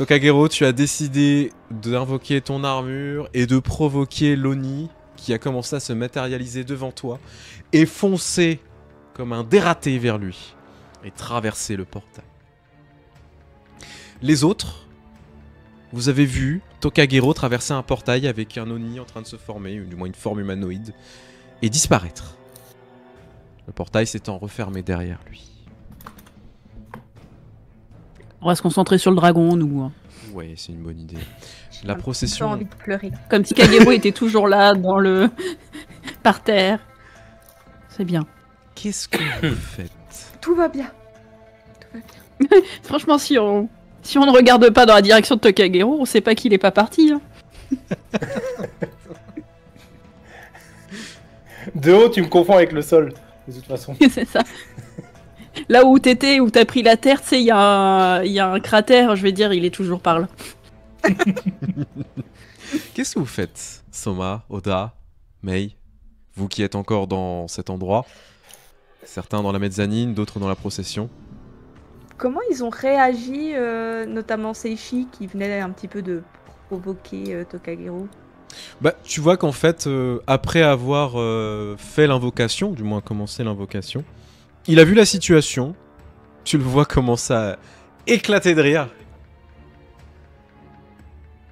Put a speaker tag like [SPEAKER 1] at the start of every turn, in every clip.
[SPEAKER 1] Tokagero, tu as décidé d'invoquer ton armure et de provoquer l'Oni qui a commencé à se matérialiser devant toi et foncer comme un dératé vers lui et traverser le portail. Les autres, vous avez vu Tokagero traverser un portail avec un Oni en train de se former, ou du moins une forme humanoïde, et disparaître. Le portail s'étant refermé derrière lui.
[SPEAKER 2] On va se concentrer sur le dragon, nous. Hein.
[SPEAKER 1] Ouais, c'est une bonne idée.
[SPEAKER 3] J'ai
[SPEAKER 1] La
[SPEAKER 3] un
[SPEAKER 1] procession...
[SPEAKER 3] peu envie de pleurer.
[SPEAKER 2] Comme si Kagero était toujours là, dans le... par terre. C'est bien.
[SPEAKER 1] Qu'est-ce que vous faites?
[SPEAKER 3] Tout va bien. Tout va bien.
[SPEAKER 2] Franchement, si on ne regarde pas dans la direction de Tokagero, on sait pas qu'il est pas parti. Hein.
[SPEAKER 4] De haut, tu me confonds avec le sol, de toute façon.
[SPEAKER 2] C'est ça. Là où t'étais, où t'as pris la terre, tu sais, il y a un cratère, je vais dire, il est toujours par là.
[SPEAKER 1] Qu'est-ce que vous faites, Soma, Oda, Mei? Vous qui êtes encore dans cet endroit, certains dans la mezzanine, d'autres dans la procession.
[SPEAKER 3] Comment ils ont réagi, notamment Seishi qui venait un petit peu de provoquer Tokagero?
[SPEAKER 1] Bah, tu vois qu'en fait, après avoir fait l'invocation, du moins commencé l'invocation, il a vu la situation, tu le vois commencer à éclater de rire.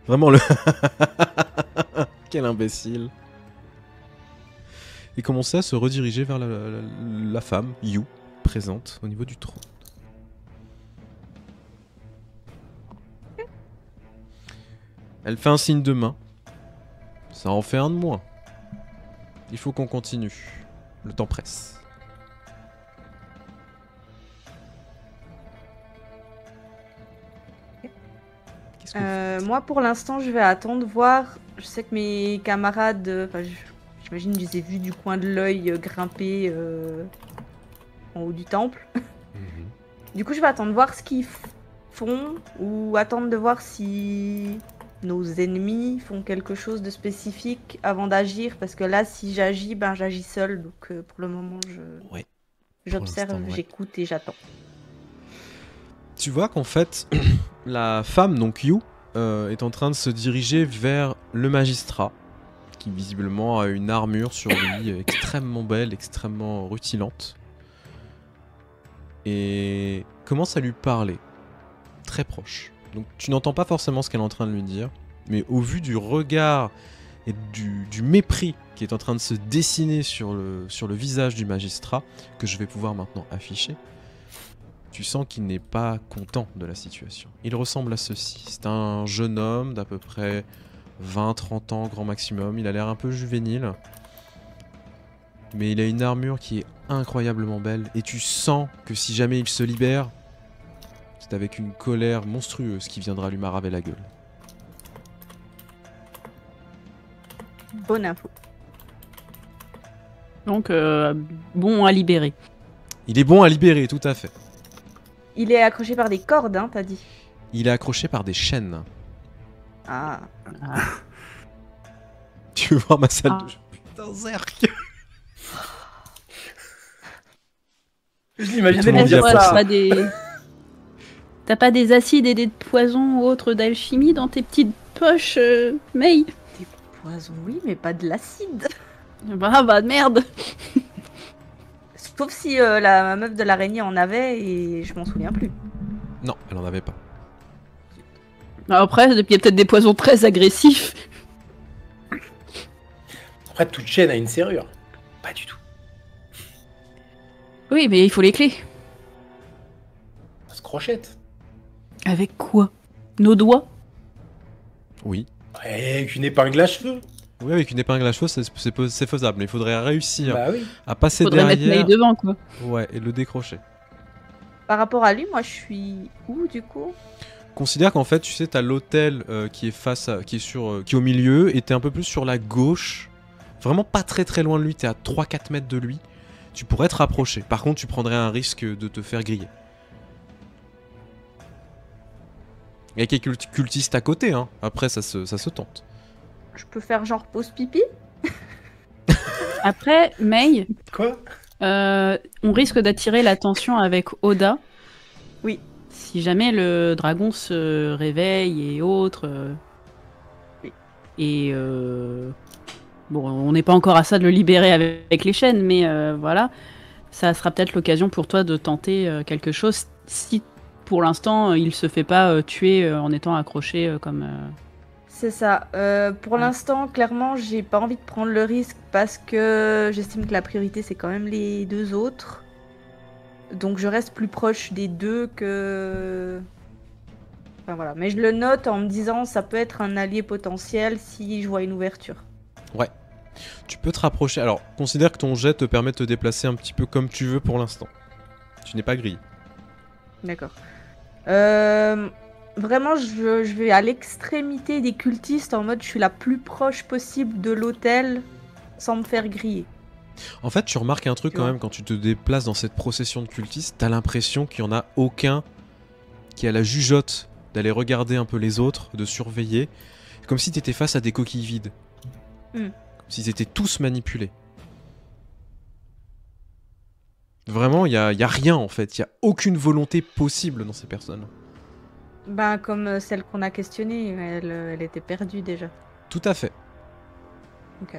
[SPEAKER 1] Vraiment le... Quel imbécile. Et commençait à se rediriger vers la femme, Yu, présente au niveau du trône. Elle fait un signe de main. Ça en fait un de moins. Il faut qu'on continue. Le temps presse. Qu'est-ce que vous faites ?
[SPEAKER 3] Moi, pour l'instant, je vais attendre voir. Je sais que mes camarades, j'imagine, je les ai vus du coin de l'œil grimper en haut du temple.
[SPEAKER 1] Mhm.
[SPEAKER 3] Du coup, je vais attendre voir ce qu'ils font ou attendre de voir si nos ennemis font quelque chose de spécifique avant d'agir. Parce que là, si j'agis, ben j'agis seule. Donc pour le moment,
[SPEAKER 1] Ouais.
[SPEAKER 3] j'observe,
[SPEAKER 1] l'instant, ouais.
[SPEAKER 3] j'écoute et j'attends.
[SPEAKER 1] Tu vois qu'en fait, la femme, donc Yu, est en train de se diriger vers le magistrat, qui visiblement a une armure sur lui extrêmement belle, extrêmement rutilante. Et commence à lui parler, très proche. Donc tu n'entends pas forcément ce qu'elle est en train de lui dire, mais au vu du regard et du mépris qui est en train de se dessiner sur le visage du magistrat, que je vais pouvoir maintenant afficher, tu sens qu'il n'est pas content de la situation. Il ressemble à ceci. C'est un jeune homme d'à peu près 20-30 ans grand maximum. Il a l'air un peu juvénile. Mais il a une armure qui est incroyablement belle. Et tu sens que si jamais il se libère, c'est avec une colère monstrueuse qui viendra lui maraver la gueule.
[SPEAKER 3] Bonne info.
[SPEAKER 2] Donc, bon à libérer.
[SPEAKER 1] Il est bon à libérer, tout à fait.
[SPEAKER 3] Il est accroché par des cordes, hein, t'as dit.
[SPEAKER 1] Il est accroché par des chaînes.
[SPEAKER 3] Ah.
[SPEAKER 1] Tu veux voir ma salle
[SPEAKER 2] Ah.
[SPEAKER 1] de jeu? Putain, Zerk.
[SPEAKER 4] Je l'imagine
[SPEAKER 1] Tout le
[SPEAKER 4] tellement
[SPEAKER 1] monde y
[SPEAKER 4] dire
[SPEAKER 1] a
[SPEAKER 4] ça.
[SPEAKER 2] T'as pas des acides et des poisons ou autres d'alchimie dans tes petites poches, Mei?
[SPEAKER 3] Des poisons, oui, mais pas de l'acide.
[SPEAKER 2] Bah merde.
[SPEAKER 3] Sauf si la meuf de l'araignée en avait et je m'en souviens plus.
[SPEAKER 1] Non, elle en avait pas.
[SPEAKER 2] Après, il y a peut-être des poisons très agressifs.
[SPEAKER 4] Après, toute chaîne a une serrure. Pas du tout.
[SPEAKER 2] Oui, mais il faut les clés.
[SPEAKER 4] Ça se crochette.
[SPEAKER 2] Avec quoi? Nos doigts?
[SPEAKER 1] Oui.
[SPEAKER 4] Ouais, avec une épingle à cheveux.
[SPEAKER 1] Oui, avec une épingle à cheveux, c'est faisable. Mais il faudrait réussir
[SPEAKER 4] Bah oui.
[SPEAKER 1] à passer
[SPEAKER 2] Faudrait mettre Mei
[SPEAKER 1] derrière.
[SPEAKER 2] devant, quoi.
[SPEAKER 1] Ouais, et le décrocher.
[SPEAKER 3] Par rapport à lui, moi je suis où du coup?
[SPEAKER 1] Considère qu'en fait, tu sais, t'as l'hôtel qui est qui est au milieu, et t'es un peu plus sur la gauche. Vraiment pas très très loin de lui, t'es à 3-4 mètres de lui. Tu pourrais te rapprocher. Par contre, tu prendrais un risque de te faire griller. Il y a quelques cultistes à côté, hein. Après, ça se tente.
[SPEAKER 3] Je peux faire genre pause pipi?
[SPEAKER 2] Après, Mei,
[SPEAKER 4] Quoi?
[SPEAKER 2] on risque d'attirer l'attention avec Oda.
[SPEAKER 3] Oui.
[SPEAKER 2] si jamais le dragon se réveille et autres,
[SPEAKER 3] Oui.
[SPEAKER 2] et bon, on n'est pas encore à ça de le libérer avec les chaînes, mais voilà, ça sera peut-être l'occasion pour toi de tenter quelque chose si pour l'instant il se fait pas tuer en étant accroché comme.
[SPEAKER 3] C'est ça. Pour
[SPEAKER 2] Ouais.
[SPEAKER 3] l'instant, clairement, j'ai pas envie de prendre le risque parce que j'estime que la priorité, c'est quand même les deux autres. Donc je reste plus proche des deux que... Enfin voilà. Mais je le note en me disant ça peut être un allié potentiel si je vois une ouverture.
[SPEAKER 1] Tu peux te rapprocher. Alors, considère que ton jet te permet de te déplacer un petit peu comme tu veux pour l'instant. Tu n'es pas grillé.
[SPEAKER 3] D'accord. Vraiment, je vais à l'extrémité des cultistes en mode je suis la plus proche possible de l'hôtel sans me faire griller.
[SPEAKER 1] En fait, tu remarques un truc
[SPEAKER 3] Tu
[SPEAKER 1] quand
[SPEAKER 3] vois.
[SPEAKER 1] même quand tu te déplaces dans cette procession de cultistes, t'as l'impression qu'il n'y en a aucun qui a la jugeote d'aller regarder un peu les autres, de surveiller, comme si t'étais face à des coquilles vides.
[SPEAKER 3] Hmm.
[SPEAKER 1] Comme s'ils étaient tous manipulés. Vraiment, il y a rien en fait, il y a aucune volonté possible dans ces personnes.
[SPEAKER 3] Ben, comme celle qu'on a questionnée, elle était perdue déjà.
[SPEAKER 1] Tout à fait.
[SPEAKER 3] Ok.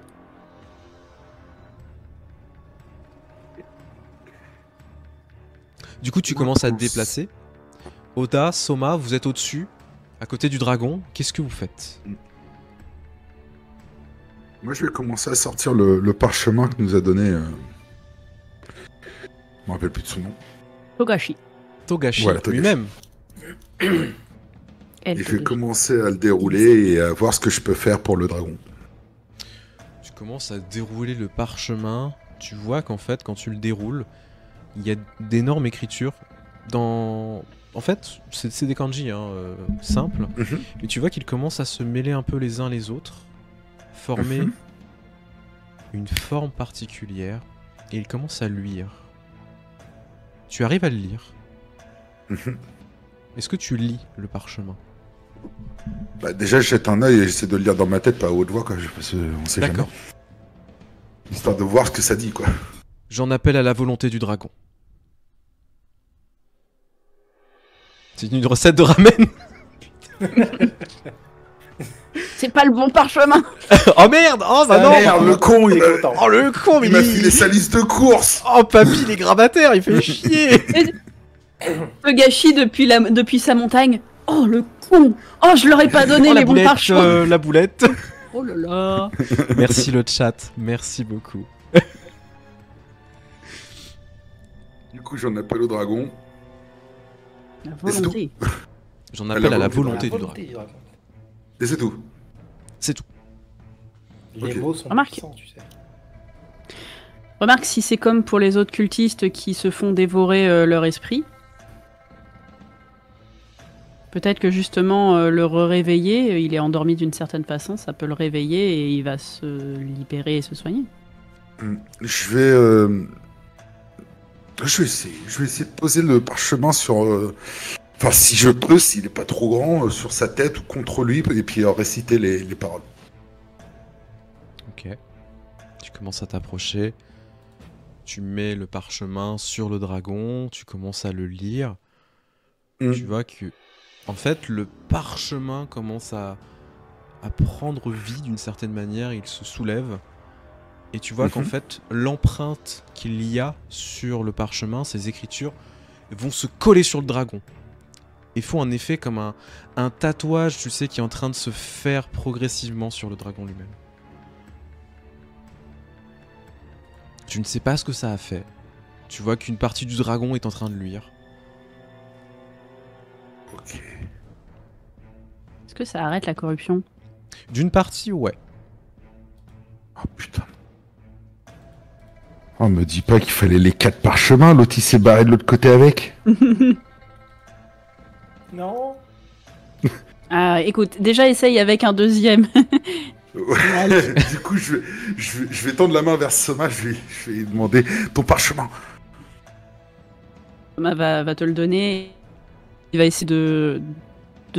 [SPEAKER 1] Du coup, tu commences à te déplacer. Oda, Soma, vous êtes au-dessus, à côté du dragon. Qu'est-ce que vous faites?
[SPEAKER 5] Moi, je vais commencer à sortir le parchemin que nous a donné. Je me rappelle plus de son nom.
[SPEAKER 2] Togashi.
[SPEAKER 1] Togashi,
[SPEAKER 5] Voilà, Togashi.
[SPEAKER 1] lui-même.
[SPEAKER 2] Elle,
[SPEAKER 5] Et je vais
[SPEAKER 2] Togashi.
[SPEAKER 5] commencer à le dérouler et à voir ce que je peux faire pour le dragon.
[SPEAKER 1] Tu commences à dérouler le parchemin. Tu vois qu'en fait, quand tu le déroules, il y a d'énormes écritures. En fait, c'est des kanji, hein, simples.
[SPEAKER 5] Mhm.
[SPEAKER 1] Mais tu vois qu'ils commencent à se mêler un peu les uns les autres, former
[SPEAKER 5] Mhm.
[SPEAKER 1] une forme particulière, et ils commencent à luire. Tu arrives à le lire.
[SPEAKER 5] Mhm.
[SPEAKER 1] Est-ce que tu lis le parchemin?
[SPEAKER 5] Bah, déjà, je jette un œil et j'essaie de le lire dans ma tête, pas à haute voix, quoi. Parce qu'on sait jamais.
[SPEAKER 1] D'accord.
[SPEAKER 5] Histoire de voir ce que ça dit, quoi.
[SPEAKER 1] J'en appelle à la volonté du dragon. C'est une recette de ramen.
[SPEAKER 2] C'est pas le bon parchemin.
[SPEAKER 1] Oh merde! Oh bah non!
[SPEAKER 4] Merde, le con, il est content.
[SPEAKER 1] Oh le con, mais
[SPEAKER 5] Il m'a filé sa liste de courses.
[SPEAKER 1] Oh papy, il est grabataire, il fait chier!
[SPEAKER 2] Togashi depuis sa montagne. Oh le con. Oh, je leur ai pas donné
[SPEAKER 1] Oh, la
[SPEAKER 2] les bons
[SPEAKER 1] boulette,
[SPEAKER 2] parchemins.
[SPEAKER 1] la boulette.
[SPEAKER 2] Oh là là.
[SPEAKER 1] Merci le chat, merci beaucoup.
[SPEAKER 5] Du coup, j'en appelle au dragon.
[SPEAKER 2] La volonté.
[SPEAKER 1] J'en appelle à la volonté
[SPEAKER 4] La
[SPEAKER 1] du dragon.
[SPEAKER 4] volonté, dragon.
[SPEAKER 5] Et c'est tout.
[SPEAKER 1] C'est tout.
[SPEAKER 4] Les
[SPEAKER 5] Ok.
[SPEAKER 4] mots sont
[SPEAKER 2] Remarque.
[SPEAKER 4] puissants, tu sais.
[SPEAKER 2] Remarque si c'est comme pour les autres cultistes qui se font dévorer leur esprit. Peut-être que justement le réveiller, il est endormi d'une certaine façon, ça peut le réveiller et il va se libérer et se soigner.
[SPEAKER 5] Je vais essayer de poser le parchemin sur... Enfin, si je peux, s'il est pas trop grand, sur sa tête ou contre lui, et puis réciter les paroles.
[SPEAKER 1] Ok. Tu commences à t'approcher. Tu mets le parchemin sur le dragon, tu commences à le lire. Tu vois que, en fait, le parchemin commence à prendre vie d'une certaine manière, il se soulève. Et tu vois qu'en fait, l'empreinte qu'il y a sur le parchemin, ces écritures, vont se coller sur le dragon. Et font un effet comme un tatouage, tu sais, qui est en train de se faire progressivement sur le dragon lui-même. Tu ne sais pas ce que ça a fait. Tu vois qu'une partie du dragon est en train de luire.
[SPEAKER 5] Ok.
[SPEAKER 2] Est-ce que ça arrête la corruption?
[SPEAKER 1] D'une partie, ouais.
[SPEAKER 5] Oh putain. Oh, me dis pas qu'il fallait les 4 parchemins, l'autre il s'est barré de l'autre côté avec.
[SPEAKER 4] Non.
[SPEAKER 2] Ah, écoute, déjà essaye avec un deuxième.
[SPEAKER 5] Ouais. Du coup, je vais tendre la main vers Soma, je vais lui demander ton parchemin.
[SPEAKER 2] Thomas va te le donner. Il va essayer de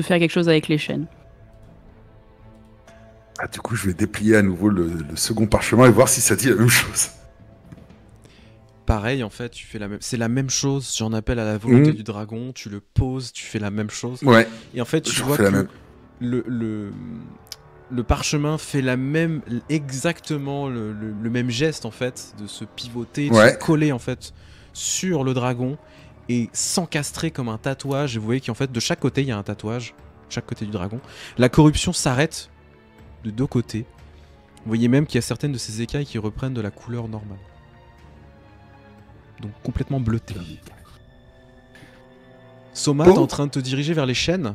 [SPEAKER 2] faire quelque chose avec les chaînes.
[SPEAKER 5] Ah, du coup, je vais déplier à nouveau le second parchemin et voir si ça dit la même chose.
[SPEAKER 1] pareil, en fait, tu fais c'est la même chose. J'en appelle à la volonté
[SPEAKER 5] Mhm.
[SPEAKER 1] du dragon, tu le poses, tu fais la même chose.
[SPEAKER 5] Ouais,
[SPEAKER 1] Et en fait, tu
[SPEAKER 5] je
[SPEAKER 1] vois
[SPEAKER 5] refais la
[SPEAKER 1] que
[SPEAKER 5] même.
[SPEAKER 1] le parchemin fait exactement le même geste, en fait, de se pivoter, de
[SPEAKER 5] Ouais.
[SPEAKER 1] se coller, en fait, sur le dragon et s'encastrer comme un tatouage. Et vous voyez qu'en fait, de chaque côté, il y a un tatouage, chaque côté du dragon. La corruption s'arrête de deux côtés. Vous voyez même qu'il y a certaines de ces écailles qui reprennent de la couleur normale. Donc complètement bleuté. Soma,
[SPEAKER 5] Bon.
[SPEAKER 1] t'es en train de te diriger vers les chaînes.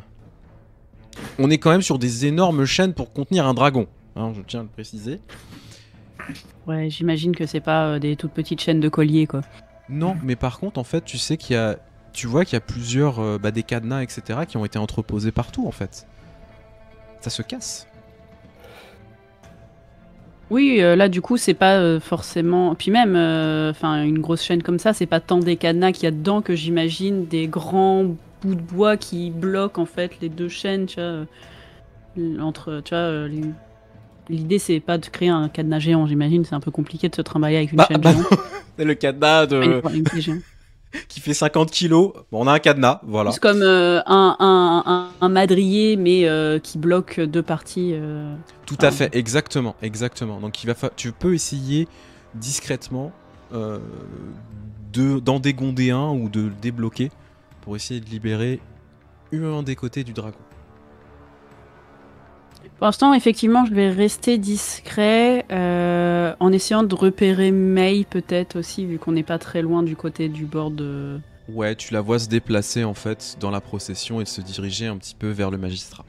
[SPEAKER 1] On est quand même sur des énormes chaînes pour contenir un dragon. Hein, je tiens à le préciser.
[SPEAKER 2] Ouais, j'imagine que c'est pas des toutes petites chaînes de collier, quoi.
[SPEAKER 1] Non, mais par contre, en fait, tu sais qu'il y a... Tu vois qu'il y a plusieurs des cadenas, etc. qui ont été entreposés partout, en fait. Ça se casse.
[SPEAKER 2] Oui, là, du coup, c'est pas forcément... Puis même, enfin, une grosse chaîne comme ça, c'est pas tant des cadenas qu'il y a dedans que j'imagine des grands bouts de bois qui bloquent, en fait, les deux chaînes, tu vois, entre... Tu vois, l'idée, c'est pas de créer un cadenas géant, j'imagine. C'est un peu compliqué de se trimballer avec une chaîne géante.
[SPEAKER 1] C'est le cadenas
[SPEAKER 2] Une clé géante.
[SPEAKER 1] qui fait 50 kilos. Bon, on a un cadenas, voilà.
[SPEAKER 2] Plus comme un madrier, mais qui bloque deux parties.
[SPEAKER 1] Tout à fait, exactement, exactement. Donc tu peux essayer discrètement d'en dégonder un ou de le débloquer pour essayer de libérer un des côtés du dragon.
[SPEAKER 2] Pour l'instant, effectivement, je vais rester discret en essayant de repérer Mei peut-être aussi, vu qu'on n'est pas très loin du côté du bord de...
[SPEAKER 1] Ouais, tu la vois se déplacer en fait dans la procession et se diriger un petit peu vers le magistrat.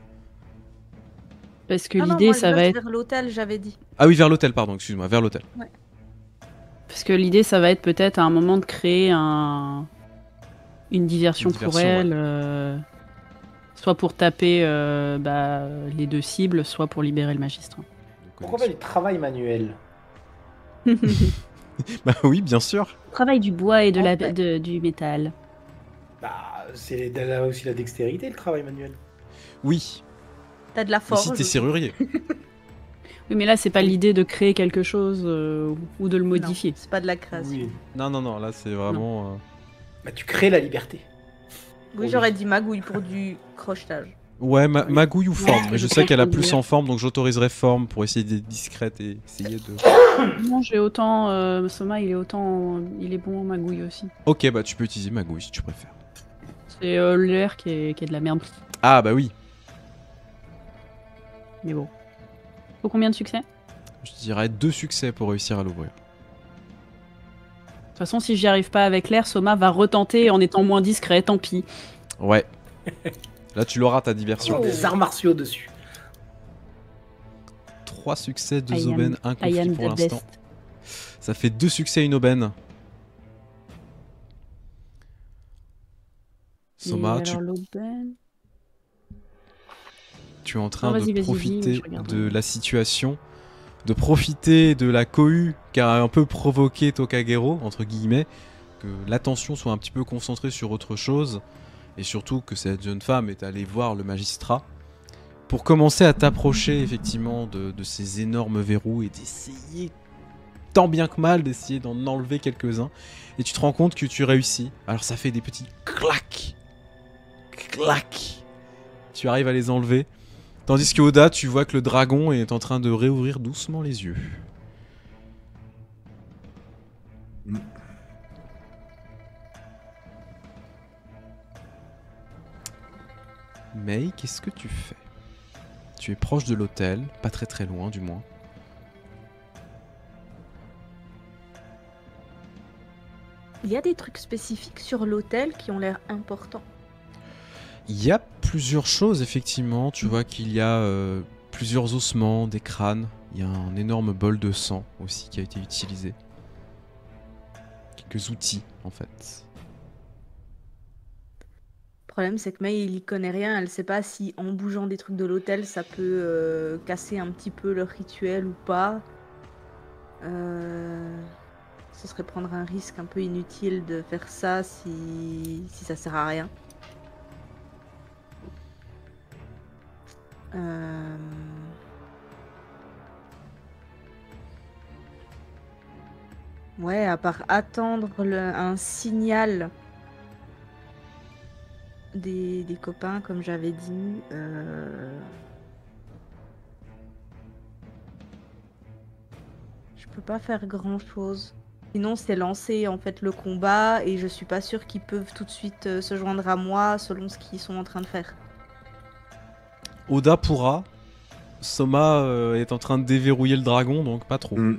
[SPEAKER 2] Parce que
[SPEAKER 3] Ah non,
[SPEAKER 2] l'idée,
[SPEAKER 3] moi, je
[SPEAKER 2] ça va
[SPEAKER 3] reste
[SPEAKER 2] être...
[SPEAKER 3] vers l'hôtel, j'avais dit.
[SPEAKER 1] Ah oui, vers l'hôtel, pardon, excuse-moi, vers l'hôtel.
[SPEAKER 2] Parce que l'idée, ça va être peut-être à un moment de créer une diversion pour
[SPEAKER 1] diversion,
[SPEAKER 2] elle, soit pour taper les deux cibles, soit pour libérer le magistrat.
[SPEAKER 4] Pourquoi pas du travail manuel?
[SPEAKER 1] Bah oui, bien sûr.
[SPEAKER 2] Travail du bois et
[SPEAKER 3] Ouais.
[SPEAKER 2] du métal.
[SPEAKER 4] Bah, c'est là aussi la dextérité, le travail manuel.
[SPEAKER 1] Oui,
[SPEAKER 3] T'as de la
[SPEAKER 1] mais
[SPEAKER 3] force.
[SPEAKER 1] si t'es serrurier.
[SPEAKER 2] Oui, mais là, c'est pas l'idée de créer quelque chose ou de le modifier.
[SPEAKER 3] C'est pas de la création.
[SPEAKER 4] Oui.
[SPEAKER 1] Non, non, non, là c'est vraiment...
[SPEAKER 4] Bah, tu crées la liberté.
[SPEAKER 3] Oui, j'aurais dit magouille pour du crochetage.
[SPEAKER 1] Ouais,
[SPEAKER 2] Oui.
[SPEAKER 1] magouille ou forme,
[SPEAKER 2] Ouais,
[SPEAKER 1] mais je
[SPEAKER 2] je
[SPEAKER 1] sais qu'elle a
[SPEAKER 2] comprends
[SPEAKER 1] plus
[SPEAKER 2] bien.
[SPEAKER 1] en forme, donc j'autoriserai forme pour essayer d'être discrète et essayer de...
[SPEAKER 2] Non, j'ai autant... Soma, il est bon en magouille aussi.
[SPEAKER 1] Ok, bah tu peux utiliser magouille si tu préfères.
[SPEAKER 2] C'est l'air qui est de la merde.
[SPEAKER 1] Ah bah oui,
[SPEAKER 2] Mais bon. Faut combien de succès?
[SPEAKER 1] je dirais 2 succès pour réussir à l'ouvrir.
[SPEAKER 2] De toute façon, si j'y arrive pas avec l'air, Soma va retenter en étant moins discret, tant pis.
[SPEAKER 1] Ouais. Là tu l'auras ta diversion.
[SPEAKER 4] Sur des arts martiaux dessus.
[SPEAKER 1] 3 succès, 2
[SPEAKER 2] I am-
[SPEAKER 1] aubaines, 1
[SPEAKER 2] I
[SPEAKER 1] conflit
[SPEAKER 2] am
[SPEAKER 1] pour
[SPEAKER 2] the
[SPEAKER 1] l'instant.
[SPEAKER 2] best.
[SPEAKER 1] Ça fait 2 succès, 1 aubaine. Soma,
[SPEAKER 2] Et alors l'aubaine...
[SPEAKER 1] tu es en train
[SPEAKER 2] Non,
[SPEAKER 1] de
[SPEAKER 2] vas-y, dis,
[SPEAKER 1] profiter
[SPEAKER 2] je regarde.
[SPEAKER 1] de la situation, de profiter de la cohue qu'a un peu provoqué Tokagero, entre guillemets, que l'attention soit un petit peu concentrée sur autre chose, et surtout que cette jeune femme est allée voir le magistrat, pour commencer à t'approcher effectivement de ces énormes verrous et d'essayer, tant bien que mal, d'essayer d'en enlever quelques-uns, et tu te rends compte que tu réussis. Alors ça fait des petits clacs, clac. Tu arrives à les enlever. Tandis que Oda, tu vois que le dragon est en train de réouvrir doucement les yeux. Mais qu'est-ce que tu fais? Tu es proche de l'hôtel, pas très très loin du moins.
[SPEAKER 3] Il y a des trucs spécifiques sur l'hôtel qui ont l'air importants.
[SPEAKER 1] Il y a plusieurs choses effectivement, tu vois qu'il y a plusieurs ossements, des crânes, il y a un énorme bol de sang aussi qui a été utilisé. Quelques outils en fait.
[SPEAKER 3] Le problème, c'est que May, il y connaît rien. Elle sait pas si en bougeant des trucs de l'hôtel, ça peut casser un petit peu leur rituel ou pas. Ce serait prendre un risque un peu inutile de faire ça si ça sert à rien. Ouais, à part attendre un signal des copains, comme j'avais dit. Je peux pas faire grand chose. Sinon, c'est lancer en fait le combat et je suis pas sûre qu'ils peuvent tout de suite se joindre à moi selon ce qu'ils sont en train de faire.
[SPEAKER 1] Oda pourra. Soma est en train de déverrouiller le dragon, donc pas trop.
[SPEAKER 5] Mm.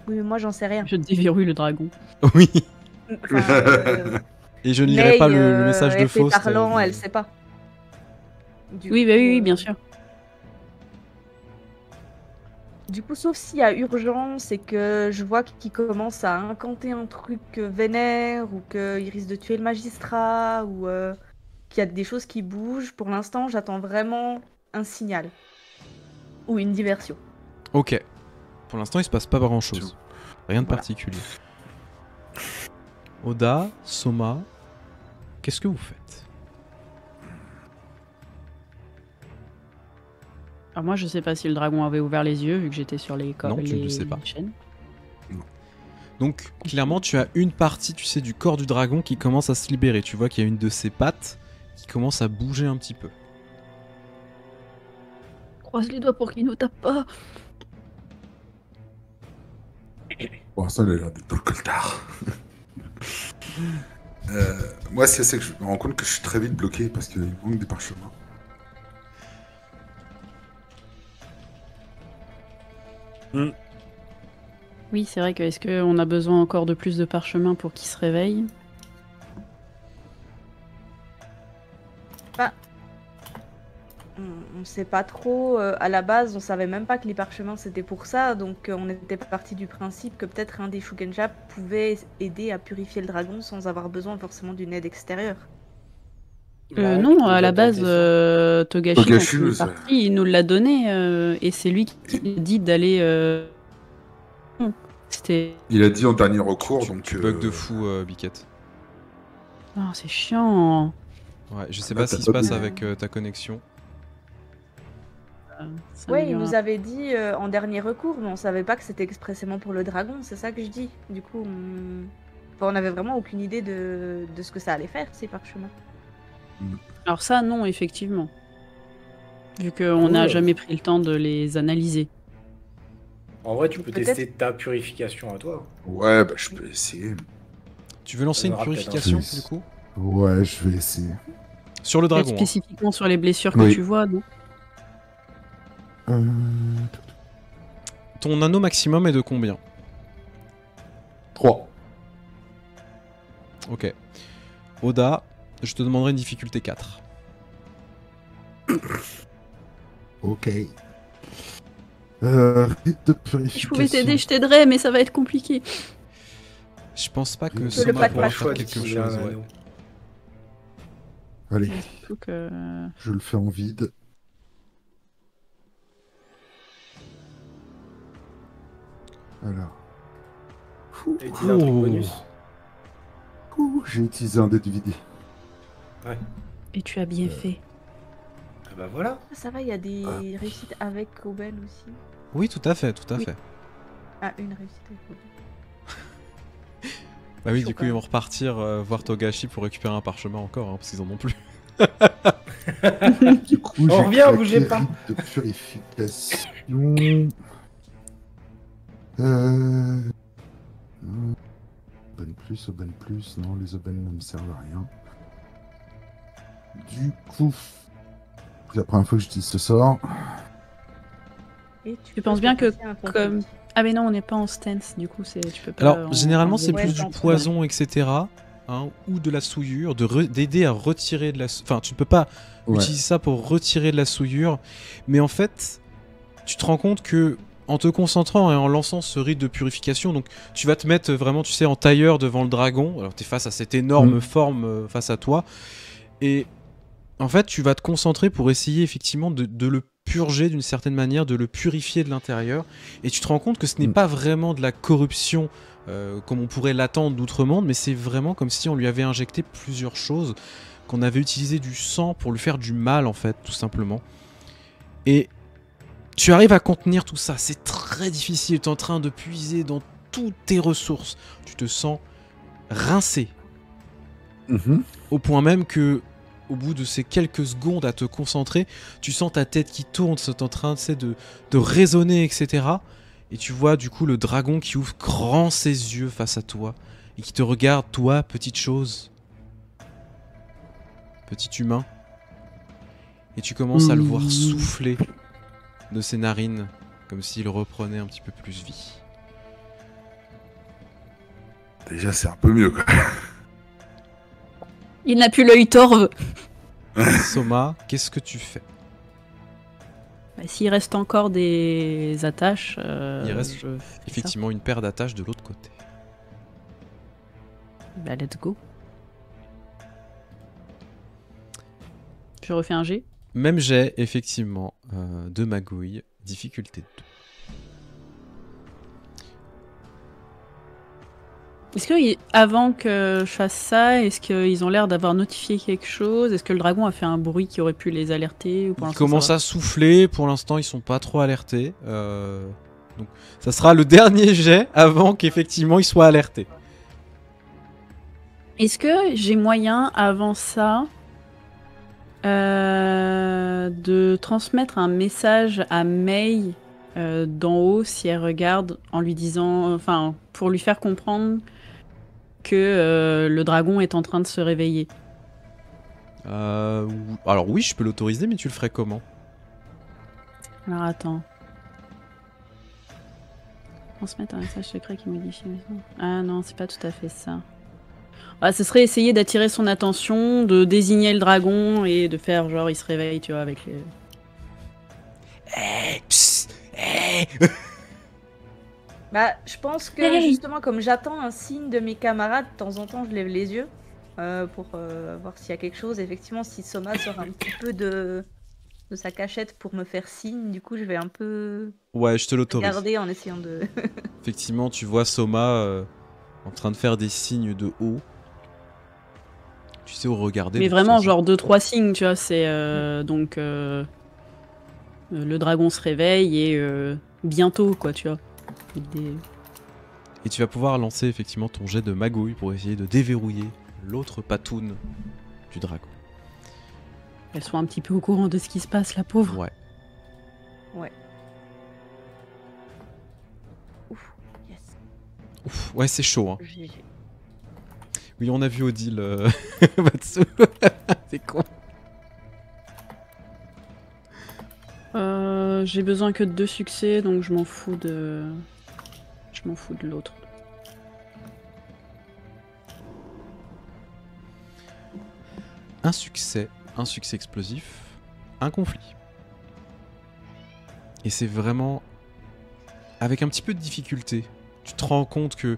[SPEAKER 3] Oui, mais moi j'en sais rien.
[SPEAKER 2] Je déverrouille le dragon.
[SPEAKER 1] Oui.
[SPEAKER 3] Enfin,
[SPEAKER 1] Et je ne lirai pas
[SPEAKER 3] May,
[SPEAKER 1] le message de
[SPEAKER 3] elle fait
[SPEAKER 1] Faust.
[SPEAKER 3] parlant, elle sait pas. Du
[SPEAKER 2] Oui,
[SPEAKER 3] coup,
[SPEAKER 2] bah oui, bien sûr.
[SPEAKER 3] Du coup, sauf s'il y a urgence et que je vois qu'il commence à incanter un truc vénère ou qu'il risque de tuer le magistrat ou qu'il y a des choses qui bougent, pour l'instant, j'attends vraiment un signal ou une diversion.
[SPEAKER 1] Ok. Pour l'instant, il se passe pas grand chose. Rien de
[SPEAKER 3] Voilà.
[SPEAKER 1] particulier. Oda, Soma, qu'est-ce que vous faites?
[SPEAKER 2] Alors moi, je sais pas si le dragon avait ouvert les yeux vu que j'étais sur les
[SPEAKER 1] Non, tu ne le sais pas.
[SPEAKER 2] chaînes.
[SPEAKER 1] Donc, clairement, tu as une partie, tu sais, du corps du dragon qui commence à se libérer. Tu vois qu'il y a une de ses pattes qui commence à bouger un petit peu.
[SPEAKER 2] Croise les doigts pour qu'il nous tape pas.
[SPEAKER 5] Bon, ça, il a l'air d'être dans le coltard. Moi, c'est que je me rends compte que je suis très vite bloqué parce qu'il manque des parchemins.
[SPEAKER 2] Oui, c'est vrai que est-ce qu'on a besoin encore de plus de parchemins pour qu'il se réveille?
[SPEAKER 3] On sait pas trop. À la base, on savait même pas que les parchemins c'était pour ça, donc on était parti du principe que peut-être un des Shugenja pouvait aider à purifier le dragon sans avoir besoin forcément d'une aide extérieure.
[SPEAKER 4] Ouais, tu
[SPEAKER 2] Non,
[SPEAKER 4] peux
[SPEAKER 2] à la
[SPEAKER 4] nous
[SPEAKER 2] base,
[SPEAKER 4] apporter ça.
[SPEAKER 2] Togashi,
[SPEAKER 5] Togashi
[SPEAKER 2] quand il est
[SPEAKER 5] nous a-
[SPEAKER 2] parti, il nous l'a donné et c'est lui qui a dit d'aller. C'était.
[SPEAKER 5] Il a dit en dernier recours,
[SPEAKER 1] Tu,
[SPEAKER 5] donc.
[SPEAKER 1] tu bugs de fou, Biquette.
[SPEAKER 2] Oh, c'est chiant.
[SPEAKER 1] Ouais, je sais
[SPEAKER 5] Là,
[SPEAKER 1] pas ce
[SPEAKER 5] t'as
[SPEAKER 1] qui se
[SPEAKER 5] pas
[SPEAKER 1] passe
[SPEAKER 3] de-
[SPEAKER 1] avec ta connexion.
[SPEAKER 2] Ça
[SPEAKER 3] Ouais, il
[SPEAKER 2] m'améliorera.
[SPEAKER 3] nous avait dit en dernier recours, mais on savait pas que c'était expressément pour le dragon, c'est ça que je dis. Du coup, on avait vraiment aucune idée de ce que ça allait faire, ces parchemins.
[SPEAKER 2] Alors ça, non, effectivement. Vu qu'on n'a
[SPEAKER 4] Ouais.
[SPEAKER 2] jamais pris le temps de les analyser.
[SPEAKER 4] En vrai, tu peux
[SPEAKER 3] Peut-être-
[SPEAKER 4] tester ta purification à toi.
[SPEAKER 5] Ouais, bah, je peux essayer.
[SPEAKER 1] Tu veux lancer
[SPEAKER 4] Ça
[SPEAKER 1] une
[SPEAKER 4] aura peut-être un
[SPEAKER 1] purification,
[SPEAKER 5] sens.
[SPEAKER 1] du coup?
[SPEAKER 5] Ouais, je vais essayer.
[SPEAKER 1] Sur le
[SPEAKER 2] Peut-être
[SPEAKER 1] dragon. hein.
[SPEAKER 2] spécifiquement sur les blessures que
[SPEAKER 5] Oui.
[SPEAKER 2] tu vois, non?
[SPEAKER 1] Ton anneau maximum est de combien?
[SPEAKER 5] 3.
[SPEAKER 1] Ok. Oda, je te demanderai une difficulté 4.
[SPEAKER 5] Ok. Rite de purification.
[SPEAKER 2] Si je pouvais t'aider, je t'aiderais, mais ça va être compliqué.
[SPEAKER 1] Je pense pas que
[SPEAKER 5] Le
[SPEAKER 1] Soma
[SPEAKER 3] pat-pat.
[SPEAKER 1] pourra
[SPEAKER 4] Pas
[SPEAKER 1] faire
[SPEAKER 4] le
[SPEAKER 1] quelque
[SPEAKER 4] choix
[SPEAKER 1] chose.
[SPEAKER 4] d'utiliser un
[SPEAKER 1] Ouais.
[SPEAKER 4] anneau.
[SPEAKER 5] Allez,
[SPEAKER 2] Surtout que...
[SPEAKER 5] je le fais en vide. Alors.
[SPEAKER 4] T'as utilisé un truc bonus.
[SPEAKER 5] J'ai utilisé un dé de vide.
[SPEAKER 4] Ouais.
[SPEAKER 2] Et tu as bien fait.
[SPEAKER 4] Ah bah voilà.
[SPEAKER 3] Ah, ça va, il y a des réussites avec Koben aussi.
[SPEAKER 1] Oui, tout à fait, tout à
[SPEAKER 2] Oui.
[SPEAKER 1] fait.
[SPEAKER 3] Ah, une réussite avec Koben.
[SPEAKER 1] Bah oui,
[SPEAKER 3] Chaud
[SPEAKER 1] du coup,
[SPEAKER 3] quand
[SPEAKER 1] ils
[SPEAKER 3] même.
[SPEAKER 1] vont repartir voir Togashi pour récupérer un parchemin encore, hein, parce qu'ils en ont plus.
[SPEAKER 5] Du coup,
[SPEAKER 4] On
[SPEAKER 5] j'ai
[SPEAKER 4] revient,
[SPEAKER 5] claqué
[SPEAKER 4] bougez pas.
[SPEAKER 5] rite de purification. Aubaine plus, non, les aubaines ne me servent à rien. Du coup, c'est la première fois que j'utilise ce sort.
[SPEAKER 3] Et
[SPEAKER 2] Tu
[SPEAKER 3] peux
[SPEAKER 2] penses bien que
[SPEAKER 3] passer un concours.
[SPEAKER 2] comme... Ah mais non, on n'est pas en stance, du coup, tu peux pas...
[SPEAKER 1] Alors, généralement, c'est
[SPEAKER 3] ouais,
[SPEAKER 1] plus du
[SPEAKER 3] sans
[SPEAKER 1] poison, etc. hein, ou de la souillure, d'aider à retirer de la... Enfin, tu ne peux pas
[SPEAKER 5] Ouais.
[SPEAKER 1] utiliser ça pour retirer de la souillure. Mais en fait, tu te rends compte que en te concentrant et en lançant ce rite de purification, donc tu vas te mettre vraiment, tu sais, en tailleur devant le dragon. Alors, tu es face à cette énorme forme face à toi. Et en fait, tu vas te concentrer pour essayer effectivement de le purger d'une certaine manière, de le purifier de l'intérieur. Et tu te rends compte que ce n'est pas vraiment de la corruption comme on pourrait l'attendre d'outre-monde, mais c'est vraiment comme si on lui avait injecté plusieurs choses, qu'on avait utilisé du sang pour lui faire du mal, en fait, tout simplement. Et tu arrives à contenir tout ça, c'est très difficile, tu es en train de puiser dans toutes tes ressources. Tu te sens rincé.
[SPEAKER 5] Mhm.
[SPEAKER 1] Au point même que, au bout de ces quelques secondes à te concentrer, tu sens ta tête qui tourne, c'est en train de raisonner, etc. Et tu vois du coup le dragon qui ouvre grand ses yeux face à toi et qui te regarde, toi, petite chose. Petit humain. Et tu commences à le voir souffler de ses narines, comme s'il reprenait un petit peu plus vie.
[SPEAKER 5] Déjà, c'est un peu mieux, quoi.
[SPEAKER 2] Il n'a plus l'œil torve.
[SPEAKER 1] Soma, qu'est-ce que tu fais?
[SPEAKER 2] Bah, s'il reste encore des attaches,
[SPEAKER 1] Il reste
[SPEAKER 2] je fais
[SPEAKER 1] effectivement une paire d'attaches de l'autre côté.
[SPEAKER 2] ça. Bah, let's go. Je refais un G.
[SPEAKER 1] Même jet, effectivement, de magouille, difficulté 2.
[SPEAKER 2] Est-ce que, avant que je fasse ça, est-ce qu'ils ont l'air d'avoir notifié quelque chose? Est-ce que le dragon a fait un bruit qui aurait pu les alerter ou pour
[SPEAKER 1] Ils
[SPEAKER 2] l'instant,
[SPEAKER 1] commencent
[SPEAKER 2] ça va
[SPEAKER 1] à souffler, pour l'instant ils sont pas trop alertés. Donc ça sera le dernier jet avant qu'effectivement ils soient alertés.
[SPEAKER 2] Est-ce que j'ai moyen, avant ça, de transmettre un message à Mei d'en haut si elle regarde en lui disant, enfin, pour lui faire comprendre que le dragon est en train de se réveiller?
[SPEAKER 1] Alors oui, je peux l'autoriser, mais tu le ferais comment?
[SPEAKER 2] Alors attends. Transmettre un message secret qui modifie. Ah non, c'est pas tout à fait ça. Ah, ce serait essayer d'attirer son attention, de désigner le dragon et de faire genre il se réveille, tu vois, avec les.
[SPEAKER 3] Bah, je pense que
[SPEAKER 2] Hey.
[SPEAKER 3] justement, comme j'attends un signe de mes camarades, de temps en temps, je lève les yeux pour voir s'il y a quelque chose. Effectivement, si Soma sort un petit peu de sa cachette pour me faire signe, du coup, je vais un peu
[SPEAKER 1] Ouais, je te l'autorise.
[SPEAKER 3] regarder en essayant de.
[SPEAKER 1] Effectivement, tu vois Soma en train de faire des signes de haut. Tu sais où regarder.
[SPEAKER 2] Mais
[SPEAKER 1] de toute
[SPEAKER 2] vraiment,
[SPEAKER 1] façon.
[SPEAKER 2] genre 2-3 signes, tu vois, c'est donc le dragon se réveille et bientôt, quoi, tu vois.
[SPEAKER 1] Et tu vas pouvoir lancer effectivement ton jet de magouille pour essayer de déverrouiller l'autre patoune du dragon.
[SPEAKER 2] Elles sont un petit peu au courant de ce qui se passe, la pauvre.
[SPEAKER 1] Ouais.
[SPEAKER 3] Ouais. Ouf, yes.
[SPEAKER 1] Ouf, ouais, c'est chaud, hein.
[SPEAKER 3] GG.
[SPEAKER 1] Oui, on a vu Odile Matsu. C'est con.
[SPEAKER 2] J'ai besoin que de 2 succès, donc je m'en fous de l'autre.
[SPEAKER 1] Un succès explosif, un conflit. Et c'est vraiment avec un petit peu de difficulté. Tu te rends compte que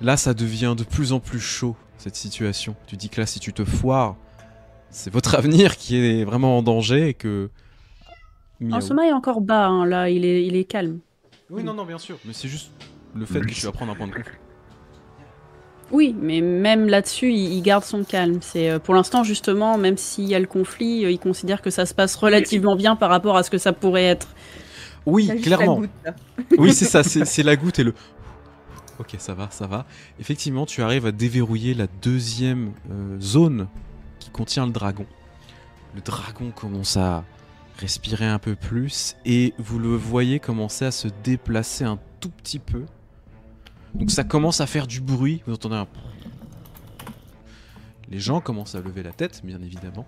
[SPEAKER 1] là, ça devient de plus en plus chaud, cette situation. Tu dis que là, si tu te foires, c'est votre avenir qui est vraiment en danger et que... Miaou.
[SPEAKER 2] Soma est encore bas, hein, là, il est calme.
[SPEAKER 1] Oui, non, bien sûr. Mais c'est juste le fait que tu vas prendre un point de conflit.
[SPEAKER 2] Oui, mais même là-dessus, il garde son calme. C'est pour l'instant, justement, même s'il y a le conflit, il considère que ça se passe relativement bien par rapport à ce que ça pourrait être.
[SPEAKER 1] Oui,
[SPEAKER 3] T'as juste
[SPEAKER 1] clairement.
[SPEAKER 3] la goutte, là.
[SPEAKER 1] Oui, c'est ça, c'est la goutte et le... Ok, ça va. Effectivement, tu arrives à déverrouiller la deuxième zone qui contient le dragon. Le dragon commence à respirer un peu plus et vous le voyez commencer à se déplacer un tout petit peu. Donc ça commence à faire du bruit, vous entendez un... Les gens commencent à lever la tête, bien évidemment.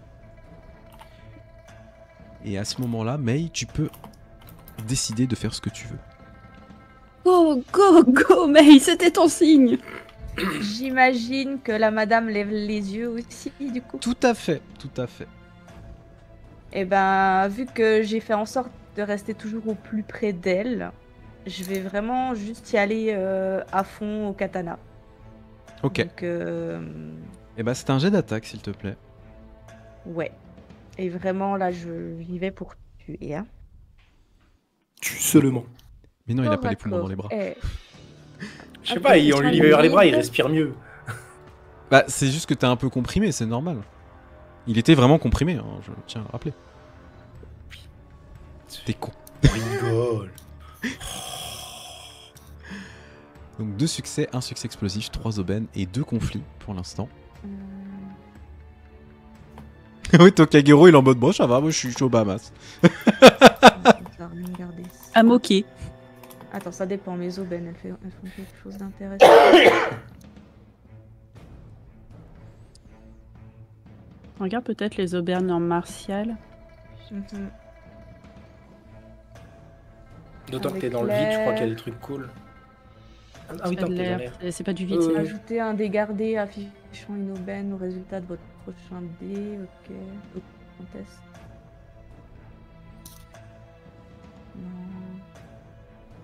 [SPEAKER 1] Et à ce moment-là, Mei, tu peux décider de faire ce que tu veux.
[SPEAKER 2] Go, Mei, c'était ton signe.
[SPEAKER 3] J'imagine que la madame lève les yeux aussi, du coup.
[SPEAKER 1] Tout à fait.
[SPEAKER 3] Et ben, vu que j'ai fait en sorte de rester toujours au plus près d'elle, je vais vraiment juste y aller à fond au katana.
[SPEAKER 1] Ok.
[SPEAKER 3] Donc,
[SPEAKER 1] Et bah c'est un jet d'attaque, s'il te plaît.
[SPEAKER 3] ouais. Et vraiment, là, j'y vais pour tuer. Hein.
[SPEAKER 4] Tue seulement.
[SPEAKER 1] Mais non, il a
[SPEAKER 3] Corps
[SPEAKER 1] pas
[SPEAKER 3] à
[SPEAKER 1] les poumons dans les bras.
[SPEAKER 3] corps. Eh,
[SPEAKER 4] Je sais
[SPEAKER 3] Ok,
[SPEAKER 4] pas, on lui libère les bras, il
[SPEAKER 3] vide.
[SPEAKER 4] respire mieux.
[SPEAKER 1] Bah c'est juste que t'es un peu comprimé, c'est normal. Il était vraiment comprimé, hein, je tiens à le rappeler. T'es con.
[SPEAKER 4] On rigole.
[SPEAKER 1] Donc 2 succès, 1 succès explosif, 3 aubaines et 2 conflits pour l'instant. Oui, Tokagero il est en mode bon, ça va, moi je suis au Bahamas.
[SPEAKER 2] À moquer.
[SPEAKER 3] Attends, ça dépend. Mes aubaines, elles font quelque chose d'intéressant.
[SPEAKER 2] Regarde peut-être les aubaines en martial.
[SPEAKER 4] D'autant que
[SPEAKER 3] Avec
[SPEAKER 4] t'es dans le vide, je crois
[SPEAKER 3] l'air.
[SPEAKER 4] qu'il y a des trucs cool. Ah oui,
[SPEAKER 2] Ça a
[SPEAKER 4] tant que t'es dans
[SPEAKER 2] l'air-
[SPEAKER 4] l'air.
[SPEAKER 2] C'est pas du vide.
[SPEAKER 4] Oui.
[SPEAKER 3] Ajoutez un dé gardé affichant une aubaine au résultat de votre prochain dé. Ok. On teste. Non.